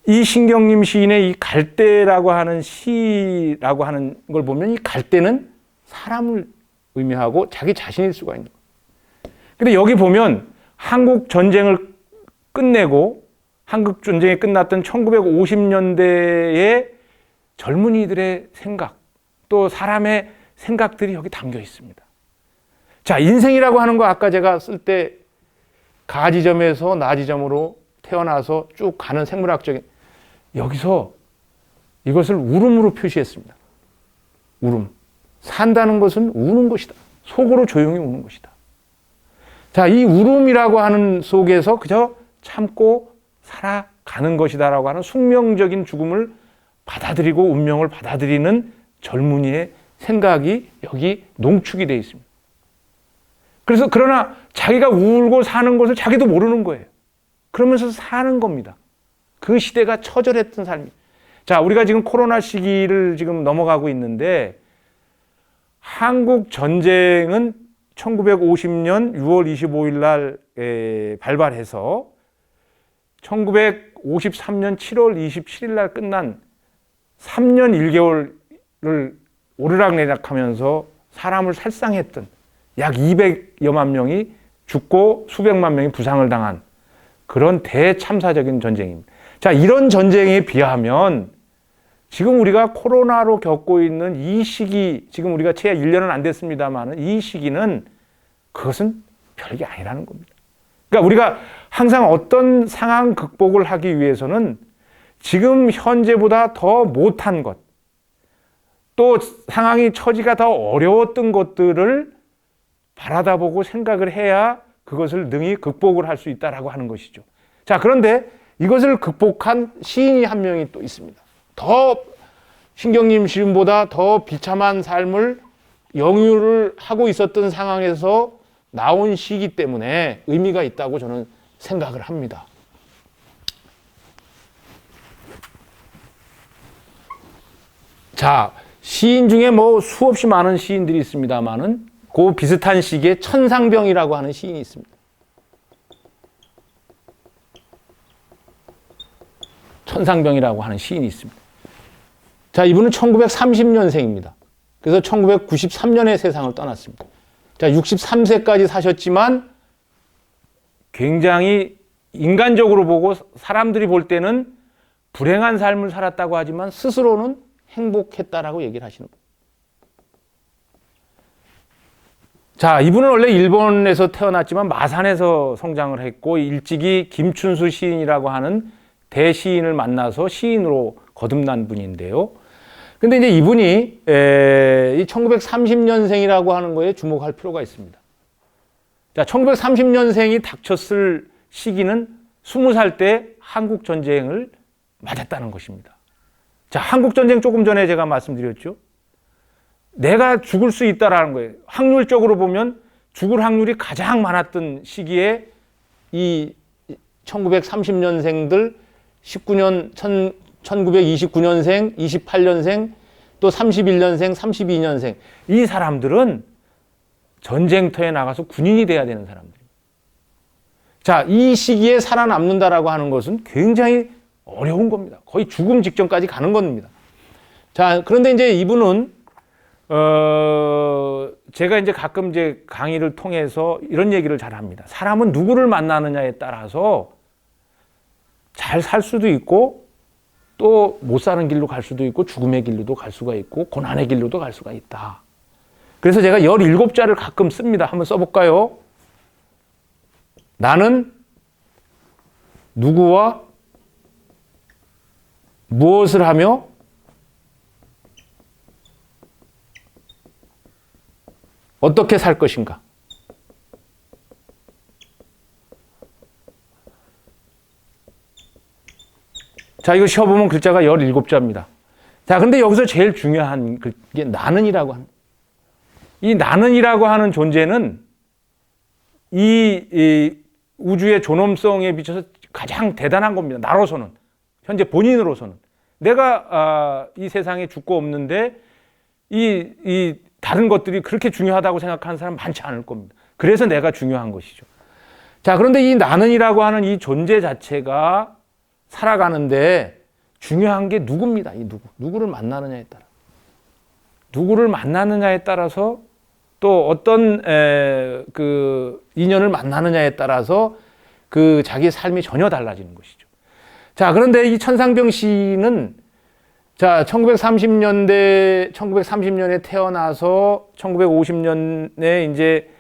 이 신경림 시인의 이 갈대라고 하는 시라고 하는 걸 보면 이 갈대는 사람을 의미하고 자기 자신일 수가 있는 거예요. 근데 여기 보면 한국 전쟁을 끝내고 한국 전쟁이 끝났던 1950년대의 젊은이들의 생각, 또 사람의 생각들이 여기 담겨 있습니다. 자, 인생이라고 하는 거 아까 제가 쓸 때 가지점에서 나지점으로 태어나서 쭉 가는 생물학적인, 여기서 이것을 울음으로 표시했습니다. 울음. 산다는 것은 우는 것이다. 속으로 조용히 우는 것이다. 자, 이 울음이라고 하는 속에서 그저 참고 살아가는 것이다라고 하는 숙명적인 죽음을 받아들이고 운명을 받아들이는 젊은이의 생각이 여기 농축이 되어 있습니다. 그래서 그러나 자기가 울고 사는 것을 자기도 모르는 거예요. 그러면서 사는 겁니다. 그 시대가 처절했던 삶이. 자, 우리가 지금 코로나 시기를 지금 넘어가고 있는데 한국 전쟁은 1950년 6월 25일 날 발발해서 1953년 7월 27일 날 끝난 3년 1개월을 오르락내락하면서 사람을 살상했던 약 200여만 명이 죽고 수백만 명이 부상을 당한 그런 대참사적인 전쟁입니다. 자, 이런 전쟁에 비하면 지금 우리가 코로나로 겪고 있는 이 시기, 지금 우리가 채 1년은 안 됐습니다만 이 시기는 그것은 별게 아니라는 겁니다. 그러니까 우리가 항상 어떤 상황 극복을 하기 위해서는 지금 현재보다 더 못한 것, 또 상황이 처지가 더 어려웠던 것들을 바라다 보고 생각을 해야 그것을 능히 극복을 할 수 있다라고 하는 것이죠. 자, 그런데 이것을 극복한 시인이 한 명이 또 있습니다. 더 신경림 시인보다 더 비참한 삶을 영유를 하고 있었던 상황에서 나온 시이기 때문에 의미가 있다고 저는 생각을 합니다. 자, 시인 중에 뭐 수없이 많은 시인들이 있습니다만은 그 비슷한 시기에 천상병이라고 하는 시인이 있습니다. 천상병이라고 하는 시인이 있습니다. 자, 이분은 1930년생입니다. 그래서 1993년에 세상을 떠났습니다. 자, 63세까지 사셨지만 굉장히 인간적으로 보고 사람들이 볼 때는 불행한 삶을 살았다고 하지만 스스로는 행복했다라고 얘기를 하시는 거예요. 자, 이분은 원래 일본에서 태어났지만 마산에서 성장을 했고 일찍이 김춘수 시인이라고 하는 대시인을 만나서 시인으로 거듭난 분인데요. 근데 이제 이분이 이 1930년생이라고 하는 거에 주목할 필요가 있습니다. 자, 1930년생이 닥쳤을 시기는 20살 때 한국 전쟁을 맞았다는 것입니다. 자, 한국 전쟁 조금 전에 제가 말씀드렸죠. 내가 죽을 수 있다라는 거예요. 확률적으로 보면 죽을 확률이 가장 많았던 시기에 이 1930년생들 1929년생, 28년생, 또 31년생, 32년생 이 사람들은 전쟁터에 나가서 군인이 돼야 되는 사람들입니다. 자, 이 시기에 살아남는다라고 하는 것은 굉장히 어려운 겁니다. 거의 죽음 직전까지 가는 겁니다. 자, 그런데 이제 이분은 제가 이제 가끔 이제 강의를 통해서 이런 얘기를 잘 합니다. 사람은 누구를 만나느냐에 따라서 잘 살 수도 있고 또 못 사는 길로 갈 수도 있고 죽음의 길로도 갈 수가 있고 고난의 길로도 갈 수가 있다. 그래서 제가 17자를 가끔 씁니다. 한번 써볼까요? 나는 누구와 무엇을 하며 어떻게 살 것인가? 자, 이거 쉬어보면 글자가 17자입니다. 자, 근데 여기서 제일 중요한 게 나는이라고 하는, 이 나는이라고 하는 존재는 이 우주의 존엄성에 비춰서 가장 대단한 겁니다. 나로서는. 현재 본인으로서는. 내가 이 세상에 죽고 없는데 이 다른 것들이 그렇게 중요하다고 생각하는 사람 많지 않을 겁니다. 그래서 내가 중요한 것이죠. 자, 그런데 이 나는이라고 하는 이 존재 자체가 살아가는데 중요한 게 누구입니다. 이 누구를 만나느냐에 따라. 누구를 만나느냐에 따라서 또 어떤 그 인연을 만나느냐에 따라서 그 자기의 삶이 전혀 달라지는 것이죠. 자, 그런데 이 천상병 씨는 자, 1930년에 태어나서 1950년에 이제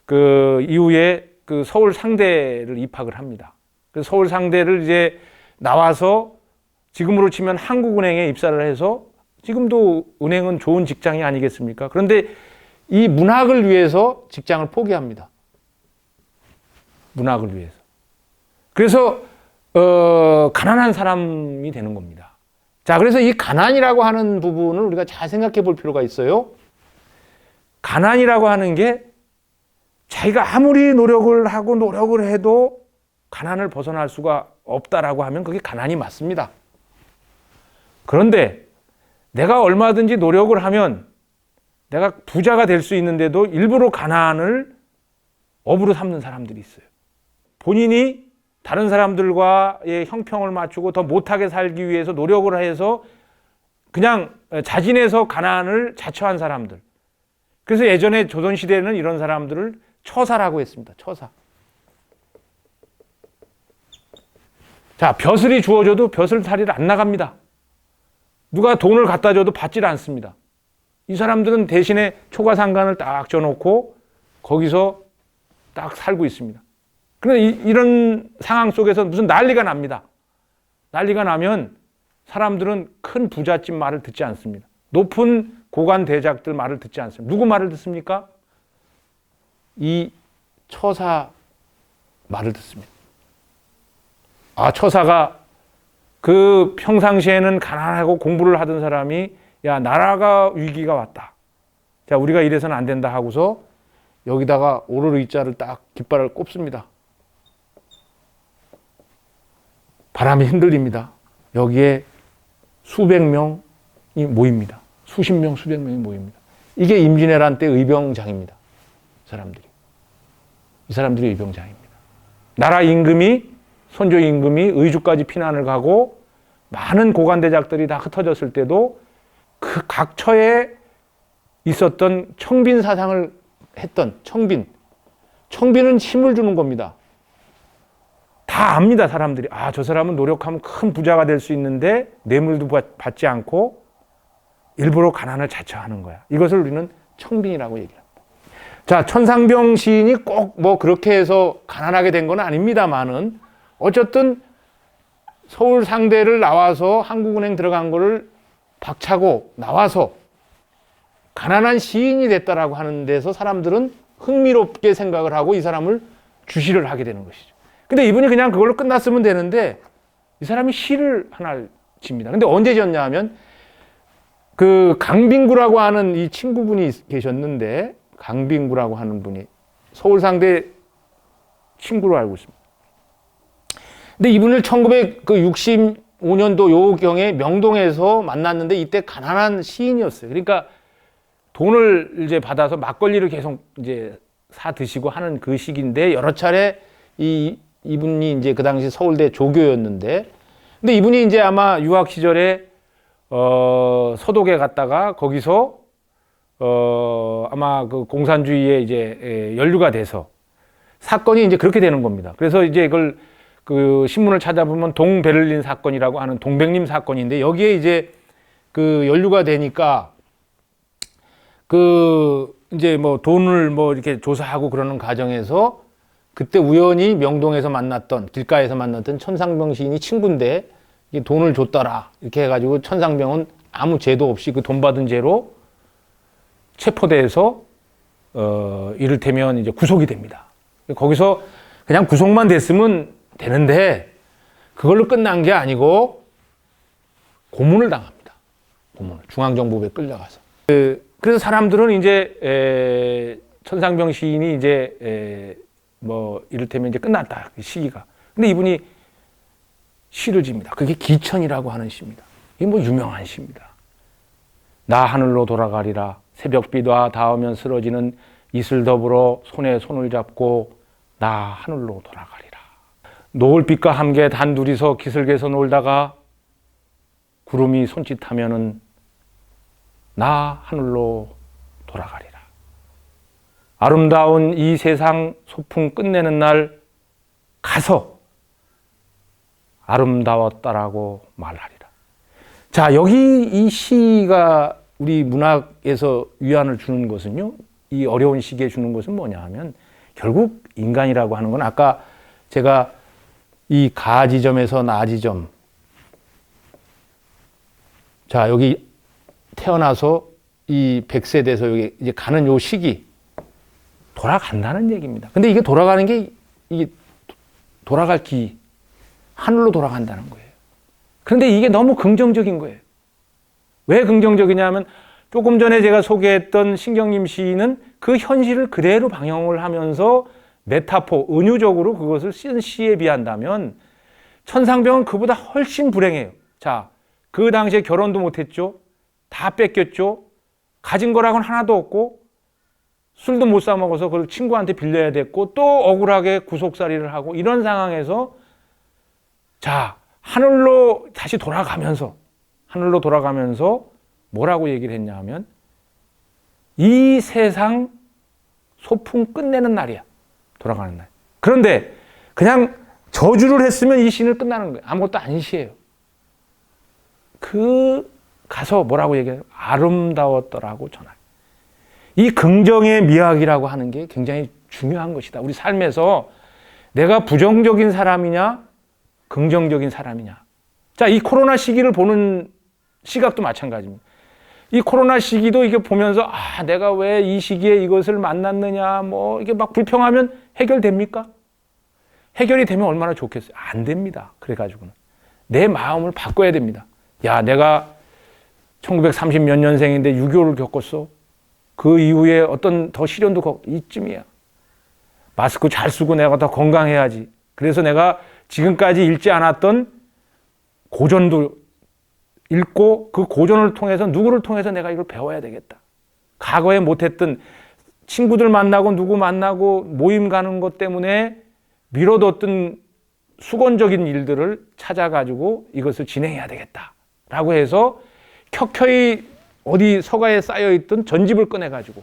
그 이후에 그 서울 상대를 입학을 합니다. 그 서울 상대를 이제 나와서 지금으로 치면 한국은행에 입사를 해서 지금도 은행은 좋은 직장이 아니겠습니까? 그런데 이 문학을 위해서 직장을 포기합니다. 문학을 위해서. 그래서 가난한 사람이 되는 겁니다. 자, 그래서 이 가난이라고 하는 부분을 우리가 잘 생각해 볼 필요가 있어요. 가난이라고 하는 게 자기가 아무리 노력을 하고 노력을 해도 가난을 벗어날 수가 없다라고 하면 그게 가난이 맞습니다. 그런데 내가 얼마든지 노력을 하면 내가 부자가 될 수 있는데도 일부러 가난을 업으로 삼는 사람들이 있어요. 본인이 다른 사람들과의 형평을 맞추고 더 못하게 살기 위해서 노력을 해서 그냥 자진해서 가난을 자처한 사람들. 그래서 예전에 조선시대에는 이런 사람들을 처사라고 했습니다. 처사. 자, 벼슬이 주어져도 벼슬살이를 안 나갑니다. 누가 돈을 갖다 줘도 받질 않습니다. 이 사람들은 대신에 초가상간을 딱 져놓고 거기서 딱 살고 있습니다. 그런데 이런 상황 속에서 무슨 난리가 납니다. 난리가 나면 사람들은 큰 부잣집 말을 듣지 않습니다. 높은 고관 대작들 말을 듣지 않습니다. 누구 말을 듣습니까? 이 처사 말을 듣습니다. 아, 처사가 그 평상시에는 가난하고 공부를 하던 사람이 야, 나라가 위기가 왔다. 자, 우리가 이래서는 안 된다 하고서 여기다가 오를 의자를 딱 깃발을 꼽습니다. 바람이 흔들립니다. 여기에 수백 명이 모입니다. 수십 명, 수백 명이 모입니다. 이게 임진왜란 때 의병장입니다. 이 사람들이 의병장입니다. 나라 임금이, 선조 임금이 의주까지 피난을 가고 많은 고관대작들이 다 흩어졌을 때도 그 각 처에 있었던 청빈 사상을 했던 청빈은 힘을 주는 겁니다. 다 압니다, 사람들이. 아, 저 사람은 노력하면 큰 부자가 될 수 있는데 뇌물도 받지 않고 일부러 가난을 자처하는 거야. 이것을 우리는 청빈이라고 얘기합니다. 자, 천상병 시인이 꼭 뭐 그렇게 해서 가난하게 된 건 아닙니다만은 어쨌든 서울 상대를 나와서 한국은행 들어간 거를 박차고 나와서 가난한 시인이 됐다라고 하는 데서 사람들은 흥미롭게 생각을 하고 이 사람을 주시를 하게 되는 것이죠. 근데 이분이 그냥 그걸로 끝났으면 되는데 이 사람이 시를 하나를 집니다. 근데 언제 지었냐 하면 그 강빙구라고 하는 이 친구분이 계셨는데 강빙구라고 하는 분이 서울상대 친구로 알고 있습니다. 근데 이분을 1965년도 요경에 명동에서 만났는데 이때 가난한 시인이었어요. 그러니까 돈을 이제 받아서 막걸리를 계속 이제 사 드시고 하는 그 시기인데 여러 차례 이분이 이제 그 당시 서울대 조교였는데 근데 이분이 이제 아마 유학 시절에 서독에 갔다가 거기서 아마 그 공산주의에 이제 연루가 돼서 사건이 이제 그렇게 되는 겁니다. 그래서 이제 이걸 그 신문을 찾아보면 동베를린 사건이라고 하는 동백림 사건인데 여기에 이제 그 연루가 되니까 그 이제 뭐 돈을 뭐 이렇게 조사하고 그러는 과정에서 그때 우연히 명동에서 만났던 길가에서 만났던 천상병 시인이 친구인데 돈을 줬더라 이렇게 해가지고 천상병은 아무 죄도 없이 그 돈 받은 죄로 체포돼서 이를테면 이제 구속이 됩니다. 거기서 그냥 구속만 됐으면 되는데 그걸로 끝난 게 아니고 고문을 당합니다. 고문을 중앙정보부에 끌려가서. 그래서 사람들은 이제 천상병 시인이 이제 뭐 이를테면 이제 끝났다 그 시기가. 근데 이분이 시를 집니다. 그게 기천이라고 하는 시입니다. 이게 뭐 유명한 시입니다. 나 하늘로 돌아가리라 새벽비가 닿으면 쓰러지는 이슬 더불어 손에 손을 잡고 나 하늘로 돌아가리라. 노을빛과 함께 단둘이서 기슭에서 놀다가 구름이 손짓하면은 나 하늘로 돌아가리라. 아름다운 이 세상 소풍 끝내는 날 가서 아름다웠다라고 말하리라. 자, 여기 이 시가 우리 문학에서 위안을 주는 것은요, 이 어려운 시기에 주는 것은 뭐냐 하면 결국 인간이라고 하는 건 아까 제가 이 가 지점에서 나 지점, 자 여기 태어나서 이 100세 돼서 여기 이제 가는 요 시기 돌아간다는 얘기입니다. 근데 이게 돌아가는 게 이게 돌아갈 기 하늘로 돌아간다는 거예요. 그런데 이게 너무 긍정적인 거예요. 왜 긍정적이냐면 조금 전에 제가 소개했던 신경림 시인은 그 현실을 그대로 방영을 하면서 메타포, 은유적으로 그것을 쓴 시에 비한다면 천상병은 그보다 훨씬 불행해요. 자, 그 당시에 결혼도 못했죠. 다 뺏겼죠. 가진 거라고는 하나도 없고 술도 못 사 먹어서 그걸 친구한테 빌려야 됐고 또 억울하게 구속살이를 하고 이런 상황에서 자, 하늘로 다시 돌아가면서 뭐라고 얘기를 했냐 하면 이 세상 소풍 끝내는 날이야. 돌아가는 날. 그런데 그냥 저주를 했으면 이 시는 끝나는 거예요. 아무것도 안 시예요. 가서 뭐라고 얘기해요? 아름다웠더라고 전할. 이 긍정의 미학이라고 하는 게 굉장히 중요한 것이다. 우리 삶에서 내가 부정적인 사람이냐, 긍정적인 사람이냐. 자, 이 코로나 시기를 보는 시각도 마찬가지입니다. 이 코로나 시기도 이게 보면서 내가 왜 이 시기에 이것을 만났느냐, 뭐 이게 막 불평하면 해결됩니까? 해결이 되면 얼마나 좋겠어요? 안 됩니다. 그래가지고는 내 마음을 바꿔야 됩니다. 야, 내가 1930 몇 년생인데 6.25를 겪었어. 그 이후에 어떤 더 시련도 겪고 이쯤이야. 마스크 잘 쓰고 내가 더 건강해야지. 그래서 내가 지금까지 읽지 않았던 고전도 읽고 그 고전을 통해서 누구를 통해서 내가 이걸 배워야 되겠다. 과거에 못했던 친구들 만나고 누구 만나고 모임 가는 것 때문에 미뤄뒀던 수건적인 일들을 찾아가지고 이것을 진행해야 되겠다라고 해서 켜켜이 어디 서가에 쌓여있던 전집을 꺼내가지고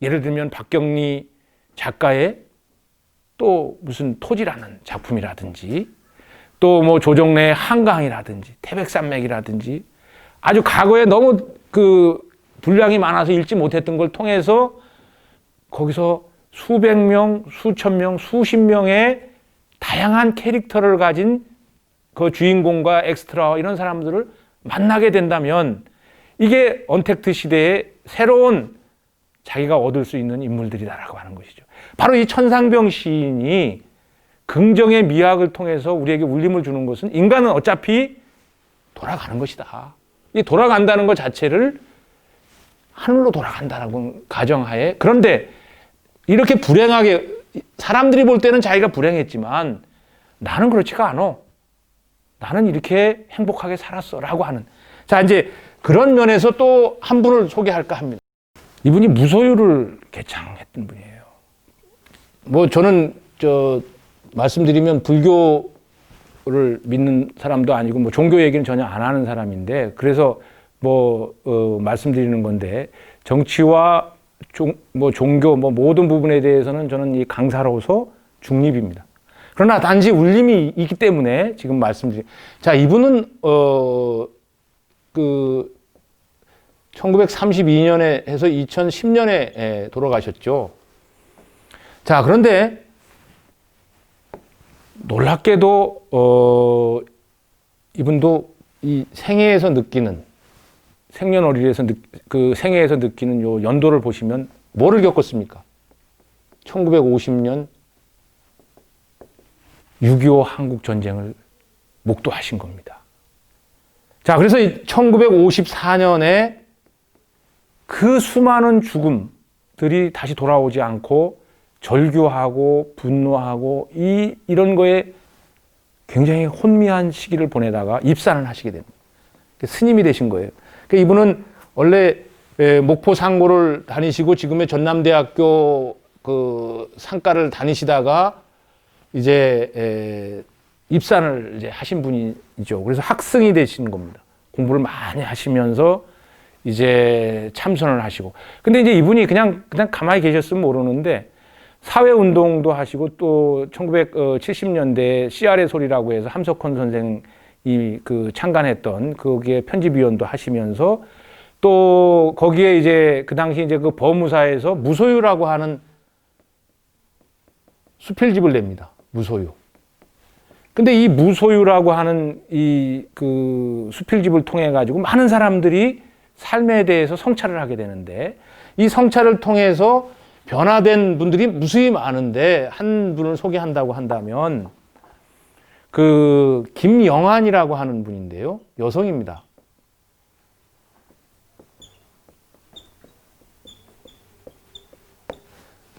예를 들면 박경리 작가의 또 무슨 토지라는 작품이라든지 또 뭐 조정래의 한강이라든지 태백산맥이라든지 아주 과거에 너무 그 분량이 많아서 읽지 못했던 걸 통해서 거기서 수백 명, 수천 명, 수십 명의 다양한 캐릭터를 가진 그 주인공과 엑스트라 이런 사람들을 만나게 된다면 이게 언택트 시대의 새로운 자기가 얻을 수 있는 인물들이다라고 하는 것이죠. 바로 이 천상병 시인이 긍정의 미학을 통해서 우리에게 울림을 주는 것은 인간은 어차피 돌아가는 것이다. 이 돌아간다는 것 자체를 하늘로 돌아간다라고 가정하에 그런데 이렇게 불행하게 사람들이 볼 때는 자기가 불행했지만 나는 그렇지가 않아. 나는 이렇게 행복하게 살았어라고 하는. 자, 이제 그런 면에서 또 한 분을 소개할까 합니다. 이분이 무소유를 개창했던 분이에요. 뭐 저는 말씀드리면 불교를 믿는 사람도 아니고 뭐 종교 얘기는 전혀 안 하는 사람인데 그래서 말씀드리는 건데 정치와 종교 모든 부분에 대해서는 저는 이 강사로서 중립입니다. 그러나 단지 울림이 있기 때문에 지금 말씀드린. 자, 이분은 1932년에 해서 2010년에 돌아가셨죠. 자, 그런데 놀랍게도 이분도 이 생애에서 느끼는 생년월일에서 그 생애에서 느끼는 요 연도를 보시면 뭐를 겪었습니까? 1950년 6.25 한국 전쟁을 목도하신 겁니다. 자, 그래서 1954년에 그 수많은 죽음들이 다시 돌아오지 않고 절규하고 분노하고 이런 거에 굉장히 혼미한 시기를 보내다가 입산을 하시게 됩니다. 스님이 되신 거예요. 그러니까 이분은 원래 목포 상고를 다니시고 지금의 전남대학교 그 상가를 다니시다가 이제 입산을 이제 하신 분이죠. 그래서 학승이 되신 겁니다. 공부를 많이 하시면서 이제 참선을 하시고. 근데 이제 이분이 그냥 가만히 계셨으면 모르는데 사회운동도 하시고 또 1970년대 CR의 소리라고 해서 함석헌 선생이 창간했던 거기에 편집위원도 하시면서 또 거기에 이제 그 당시 이제 그 법무사에서 무소유라고 하는 수필집을 냅니다. 무소유. 근데 이 무소유라고 하는 이 그 수필집을 통해 가지고 많은 사람들이 삶에 대해서 성찰을 하게 되는데 이 성찰을 통해서 변화된 분들이 무수히 많은데 한 분을 소개한다고 한다면 그 김영환이라고 하는 분인데요. 여성입니다.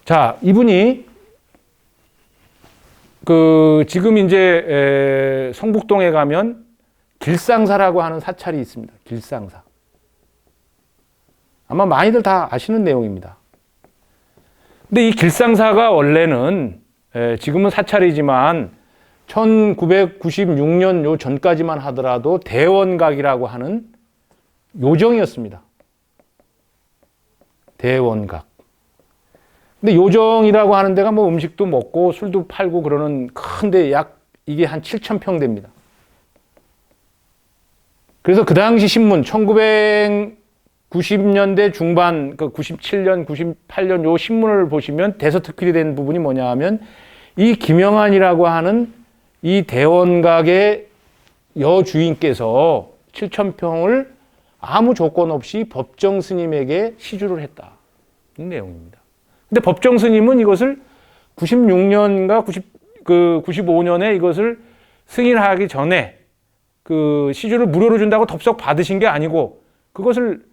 자, 이분이 지금 이제 성북동에 가면 길상사라고 하는 사찰이 있습니다. 길상사. 아마 많이들 다 아시는 내용입니다. 근데 이 길상사가 원래는 지금은 사찰이지만 1996년 요 전까지만 하더라도 대원각이라고 하는 요정이었습니다. 대원각. 근데 요정이라고 하는 데가 뭐 음식도 먹고 술도 팔고 그러는 큰데 이게 한 7,000평 됩니다. 그래서 그 당시 신문 1990년대 중반, 그 97년, 98년 요 신문을 보시면 대서특필이 된 부분이 뭐냐 하면 이 김영환이라고 하는 이 대원각의 여주인께서 7,000평을 아무 조건 없이 법정 스님에게 시주를 했다. 이 내용입니다. 근데 법정 스님은 이것을 96년인가 95년에 이것을 승인하기 전에 그 시주를 무료로 준다고 덥석 받으신 게 아니고 그것을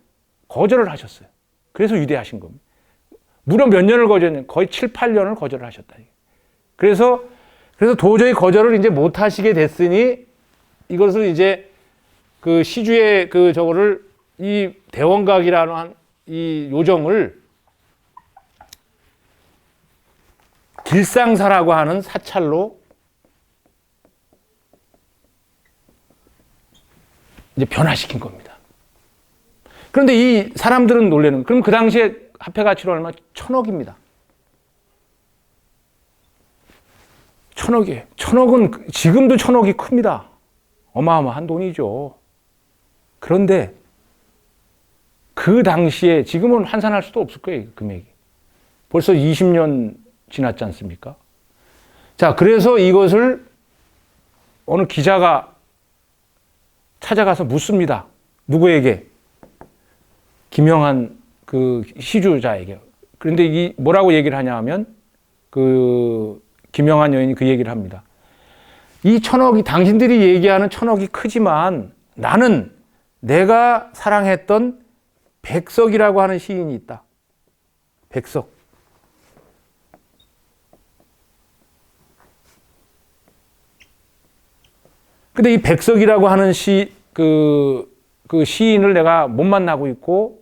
거절을 하셨어요. 그래서 위대하신 겁니다. 무려 몇 년을 거절했냐? 거의 7, 8년을 거절을 하셨다. 그래서 도저히 거절을 이제 못 하시게 됐으니 이것을 이제 그 시주의 그 저거를 이 대원각이라는 이 요정을 길상사라고 하는 사찰로 이제 변화시킨 겁니다. 그런데 이 사람들은 놀래는, 그럼 그 당시에 화폐 가치로 얼마? 1,000억입니다. 1,000억이에요. 1,000억은 지금도 1,000억이 큽니다. 어마어마한 돈이죠. 그런데 그 당시에 지금은 환산할 수도 없을 거예요. 금액이. 벌써 20년 지났지 않습니까? 자, 그래서 이것을 어느 기자가 찾아가서 묻습니다. 누구에게? 김영환 그 시주자에게. 그런데 이 뭐라고 얘기를 하냐 하면 그 김영환 여인이 그 얘기를 합니다. 이 1,000억이 당신들이 얘기하는 1,000억이 크지만 나는 내가 사랑했던 백석이라고 하는 시인이 있다. 백석. 근데 이 백석이라고 하는 그 시인을 내가 못 만나고 있고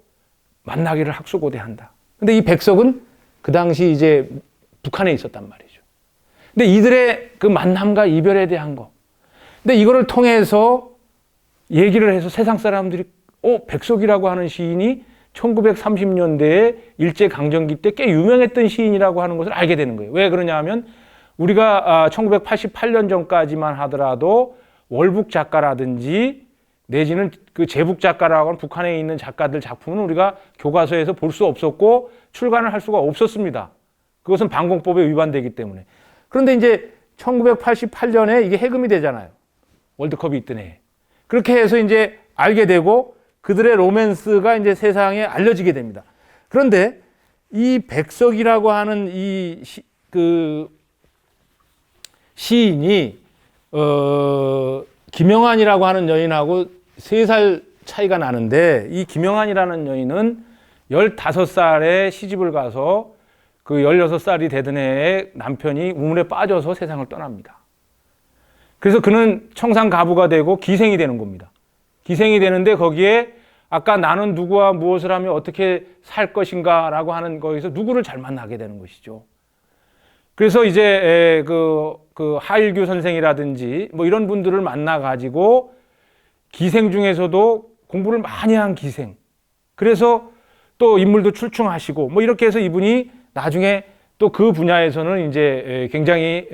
만나기를 학수고대한다. 근데 이 백석은 그 당시 이제 북한에 있었단 말이죠. 근데 이들의 그 만남과 이별에 대한 거. 근데 이거를 통해서 얘기를 해서 세상 사람들이 백석이라고 하는 시인이 1930년대에 일제강점기 때 꽤 유명했던 시인이라고 하는 것을 알게 되는 거예요. 왜 그러냐 하면 우리가 1988년 전까지만 하더라도 월북 작가라든지 내지는 그 제북 작가라고 하는 북한에 있는 작가들 작품은 우리가 교과서에서 볼 수 없었고 출간을 할 수가 없었습니다. 그것은 방공법에 위반되기 때문에. 그런데 이제 1988년에 이게 해금이 되잖아요. 월드컵이 있던 해. 그렇게 해서 이제 알게 되고 그들의 로맨스가 이제 세상에 알려지게 됩니다. 그런데 이 백석이라고 하는 이 시인이 김영환이라고 하는 여인하고 3살 차이가 나는데 이 김영환이라는 여인은 15살에 시집을 가서 그 16살이 되던 해에 남편이 우물에 빠져서 세상을 떠납니다. 그래서 그는 청산가부가 되고 기생이 되는 겁니다. 기생이 되는데 거기에 아까 나는 누구와 무엇을 하며 어떻게 살 것인가 라고 하는 거기서 누구를 잘 만나게 되는 것이죠. 그래서 이제 그 하일규 선생이라든지 뭐 이런 분들을 만나가지고 기생 중에서도 공부를 많이 한 기생. 그래서 또 인물도 출중하시고 뭐 이렇게 해서 이분이 나중에 또 그 분야에서는 이제 굉장히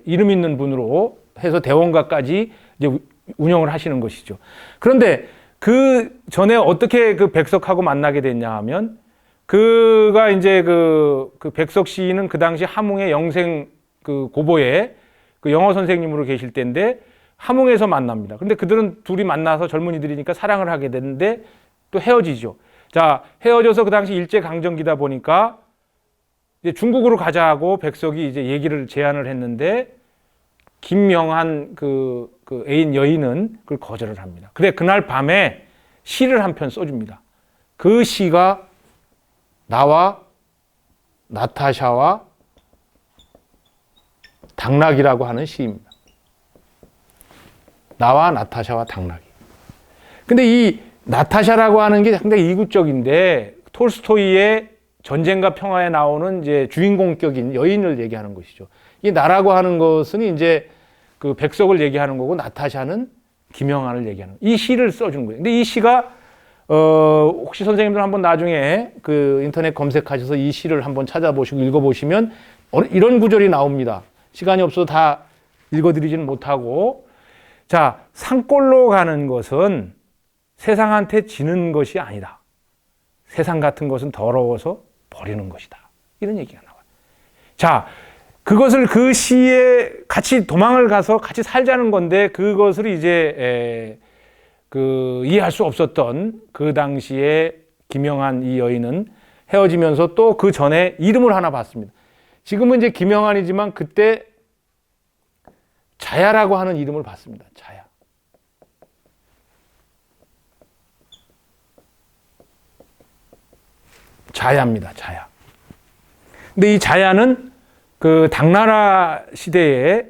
이름 있는 분으로 해서 대원가까지 이제 운영을 하시는 것이죠. 그런데 그 전에 어떻게 그 백석하고 만나게 됐냐 하면 그가 이제 그 백석 시인은 그 당시 함흥의 영생 그 고보에 그 영어 선생님으로 계실 때인데 함흥에서 만납니다. 근데 그들은 둘이 만나서 젊은이들이니까 사랑을 하게 되는데 또 헤어지죠. 자, 헤어져서 그 당시 일제강점기다 보니까 이제 중국으로 가자고 백석이 이제 얘기를 제안을 했는데 김영환 그 애인 여인은 그걸 거절을 합니다. 그래, 그날 밤에 시를 한 편 써줍니다. 그 시가 나와 나타샤와 당나귀라고 하는 시입니다. 나와 나타샤와 당나귀. 근데 이 나타샤라고 하는 게 상당히 이국적인데 톨스토이의 전쟁과 평화에 나오는 이제 주인공격인 여인을 얘기하는 것이죠. 이 나라고 하는 것은 이제 그 백석을 얘기하는 거고 나타샤는 김영한을 얘기하는 이 시를 써준 거예요. 근데 이 시가 혹시 선생님들 한번 나중에 그 인터넷 검색하셔서 이 시를 한번 찾아보시고 읽어보시면 이런 구절이 나옵니다. 시간이 없어서 다 읽어드리지는 못하고, 자, 산골로 가는 것은 세상한테 지는 것이 아니다. 세상 같은 것은 더러워서 버리는 것이다. 이런 얘기가 나와요. 자, 그것을 그 시에 같이 도망을 가서 같이 살자는 건데, 그것을 이제 이해할 수 없었던 그 당시에 김영한 이 여인은 헤어지면서 또 그 전에 이름을 하나 받습니다. 지금은 이제 김영한이지만 그때 자야라고 하는 이름을 받습니다. 자야. 자야입니다. 자야. 근데 이 자야는 그 당나라 시대에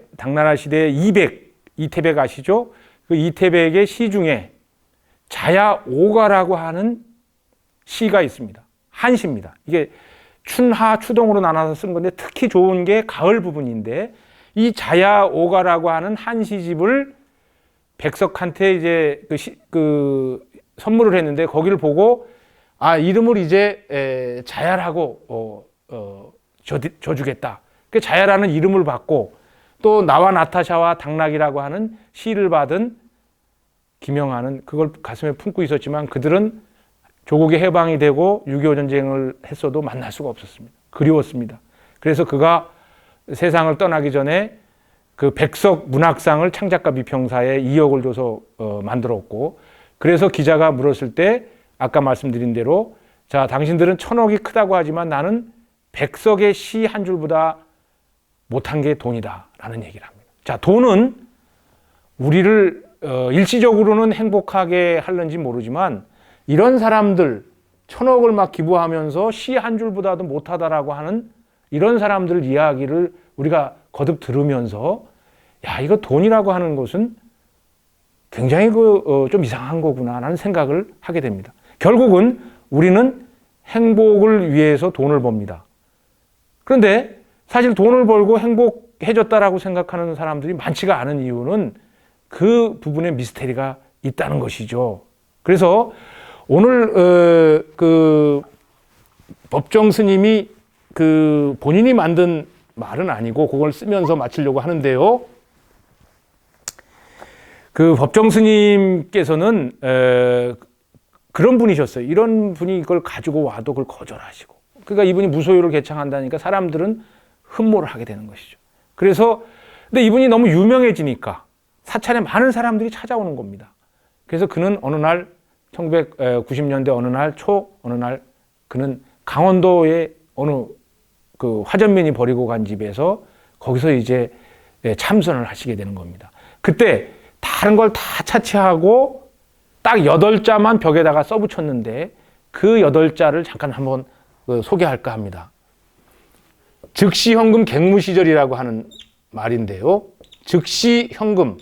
200, 이태백 아시죠? 그 이태백의 시 중에 자야 오가라고 하는 시가 있습니다. 한시입니다. 이게 춘하, 추동으로 나눠서 쓴 건데 특히 좋은 게 가을 부분인데, 이 자야 오가라고 하는 한시집을 백석한테 이제 선물을 했는데, 거기를 보고 이름을 이제 자야라고 줘주겠다. 그 자야라는 이름을 받고, 또 나와 나타샤와 당락이라고 하는 시를 받은 김영한은 그걸 가슴에 품고 있었지만, 그들은 조국의 해방이 되고 6.25 전쟁을 했어도 만날 수가 없었습니다. 그리웠습니다. 그래서 그가 세상을 떠나기 전에 그 백석 문학상을 창작가 비평사에 2억을 줘서 만들었고, 그래서 기자가 물었을 때 아까 말씀드린 대로, 자, 당신들은 1,000억이 크다고 하지만 나는 백석의 시 한 줄보다 못한 게 돈이다 라는 얘기를 합니다. 자, 돈은 우리를 일시적으로는 행복하게 하는지 모르지만, 이런 사람들 1,000억을 막 기부하면서 시 한 줄보다도 못하다라고 하는 이런 사람들 이야기를 우리가 거듭 들으면서, 야, 이거 돈이라고 하는 것은 굉장히 좀 이상한 거구나 라는 생각을 하게 됩니다. 결국은 우리는 행복을 위해서 돈을 법니다. 그런데 사실 돈을 벌고 행복해졌다라고 생각하는 사람들이 많지가 않은 이유는 그 부분에 미스테리가 있다는 것이죠. 그래서 오늘 그 법정 스님이 그 본인이 만든 말은 아니고 그걸 쓰면서 마치려고 하는데요. 그 법정 스님께서는 그런 분이셨어요. 이런 분이 이걸 가지고 와도 그걸 거절하시고, 그러니까 이분이 무소유를 개창한다니까 사람들은 흠모를 하게 되는 것이죠. 그래서 근데 이분이 너무 유명해지니까 사찰에 많은 사람들이 찾아오는 겁니다. 그래서 그는 어느 날 1990년대 어느 날 그는 강원도의 어느 그 화전민이 버리고 간 집에서 거기서 이제 참선을 하시게 되는 겁니다. 그때 다른 걸 다 차치하고 딱 8자만 벽에다가 써붙였는데, 그 8자를 잠깐 한번 소개할까 합니다. 즉시 현금 갱무 시절이라고 하는 말인데요. 즉시 현금.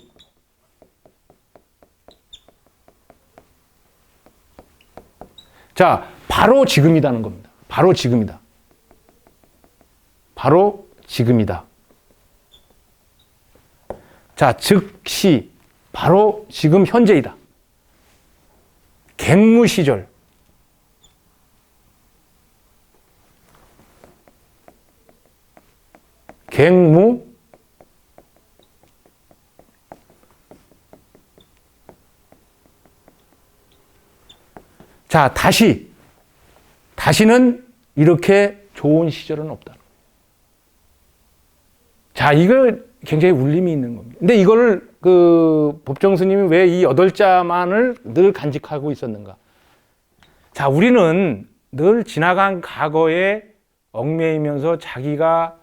자, 바로 지금이라는 겁니다. 바로 지금이다. 바로 지금이다. 자, 즉시, 바로 지금 현재이다. 갱무 시절. 갱무. 자, 다시는 이렇게 좋은 시절은 없다. 자, 이거 굉장히 울림이 있는 겁니다. 근데 이거를 그 법정 스님이 왜 이 8자만을 늘 간직하고 있었는가? 자, 우리는 늘 지나간 과거에 얽매이면서 자기가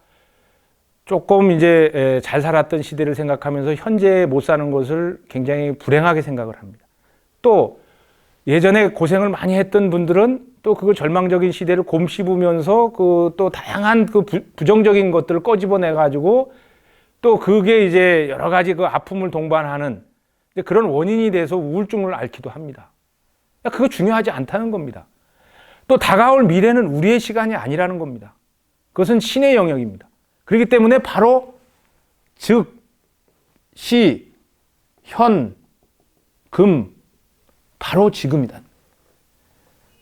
조금 이제 잘 살았던 시대를 생각하면서 현재 못 사는 것을 굉장히 불행하게 생각을 합니다. 또 예전에 고생을 많이 했던 분들은 또 그 절망적인 시대를 곰씹으면서 그 또 다양한 그 부정적인 것들을 꺼집어내 가지고 또 그게 이제 여러 가지 그 아픔을 동반하는 그런 원인이 돼서 우울증을 앓기도 합니다. 그거 중요하지 않다는 겁니다. 또 다가올 미래는 우리의 시간이 아니라는 겁니다. 그것은 신의 영역입니다. 그렇기 때문에 바로 즉, 시, 현, 금, 바로 지금이다.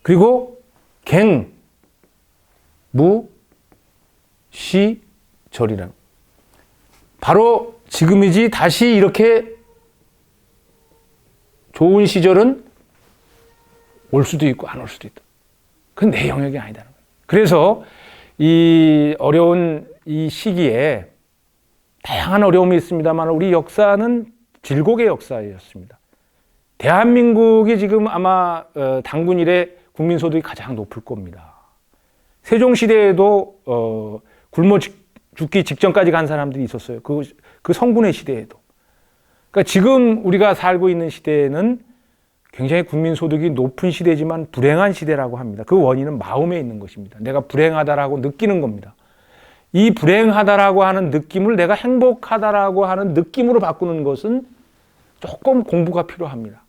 그리고 갱, 무, 시, 절이라는 바로 지금이지 다시 이렇게 좋은 시절은 올 수도 있고 안 올 수도 있다. 그건 내 영역이 아니다는 거예요. 그래서 이 어려운 이 시기에 다양한 어려움이 있습니다만 우리 역사는 질곡의 역사였습니다. 대한민국이 지금 아마 당군 이래 국민소득이 가장 높을 겁니다. 세종시대에도 굶어 죽기 직전까지 간 사람들이 있었어요. 그 성군의 시대에도. 그러니까 지금 우리가 살고 있는 시대에는 굉장히 국민소득이 높은 시대지만 불행한 시대라고 합니다. 그 원인은 마음에 있는 것입니다. 내가 불행하다라고 느끼는 겁니다. 이 불행하다라고 하는 느낌을 내가 행복하다라고 하는 느낌으로 바꾸는 것은 조금 공부가 필요합니다.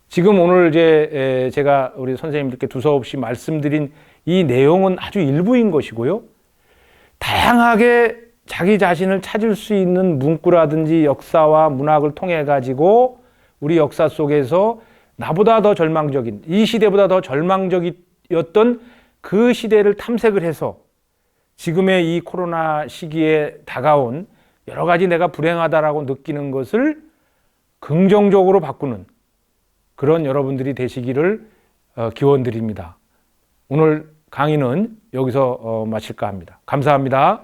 지금 오늘 제가 우리 선생님들께 두서없이 말씀드린 이 내용은 아주 일부인 것이고요. 다양하게 자기 자신을 찾을 수 있는 문구라든지 역사와 문학을 통해 가지고 우리 역사 속에서 나보다 더 절망적인, 이 시대보다 더 절망적이었던 그 시대를 탐색을 해서 지금의 이 코로나 시기에 다가온 여러 가지 내가 불행하다라고 느끼는 것을 긍정적으로 바꾸는 그런 여러분들이 되시기를 기원드립니다. 오늘 강의는 여기서 마칠까 합니다. 감사합니다.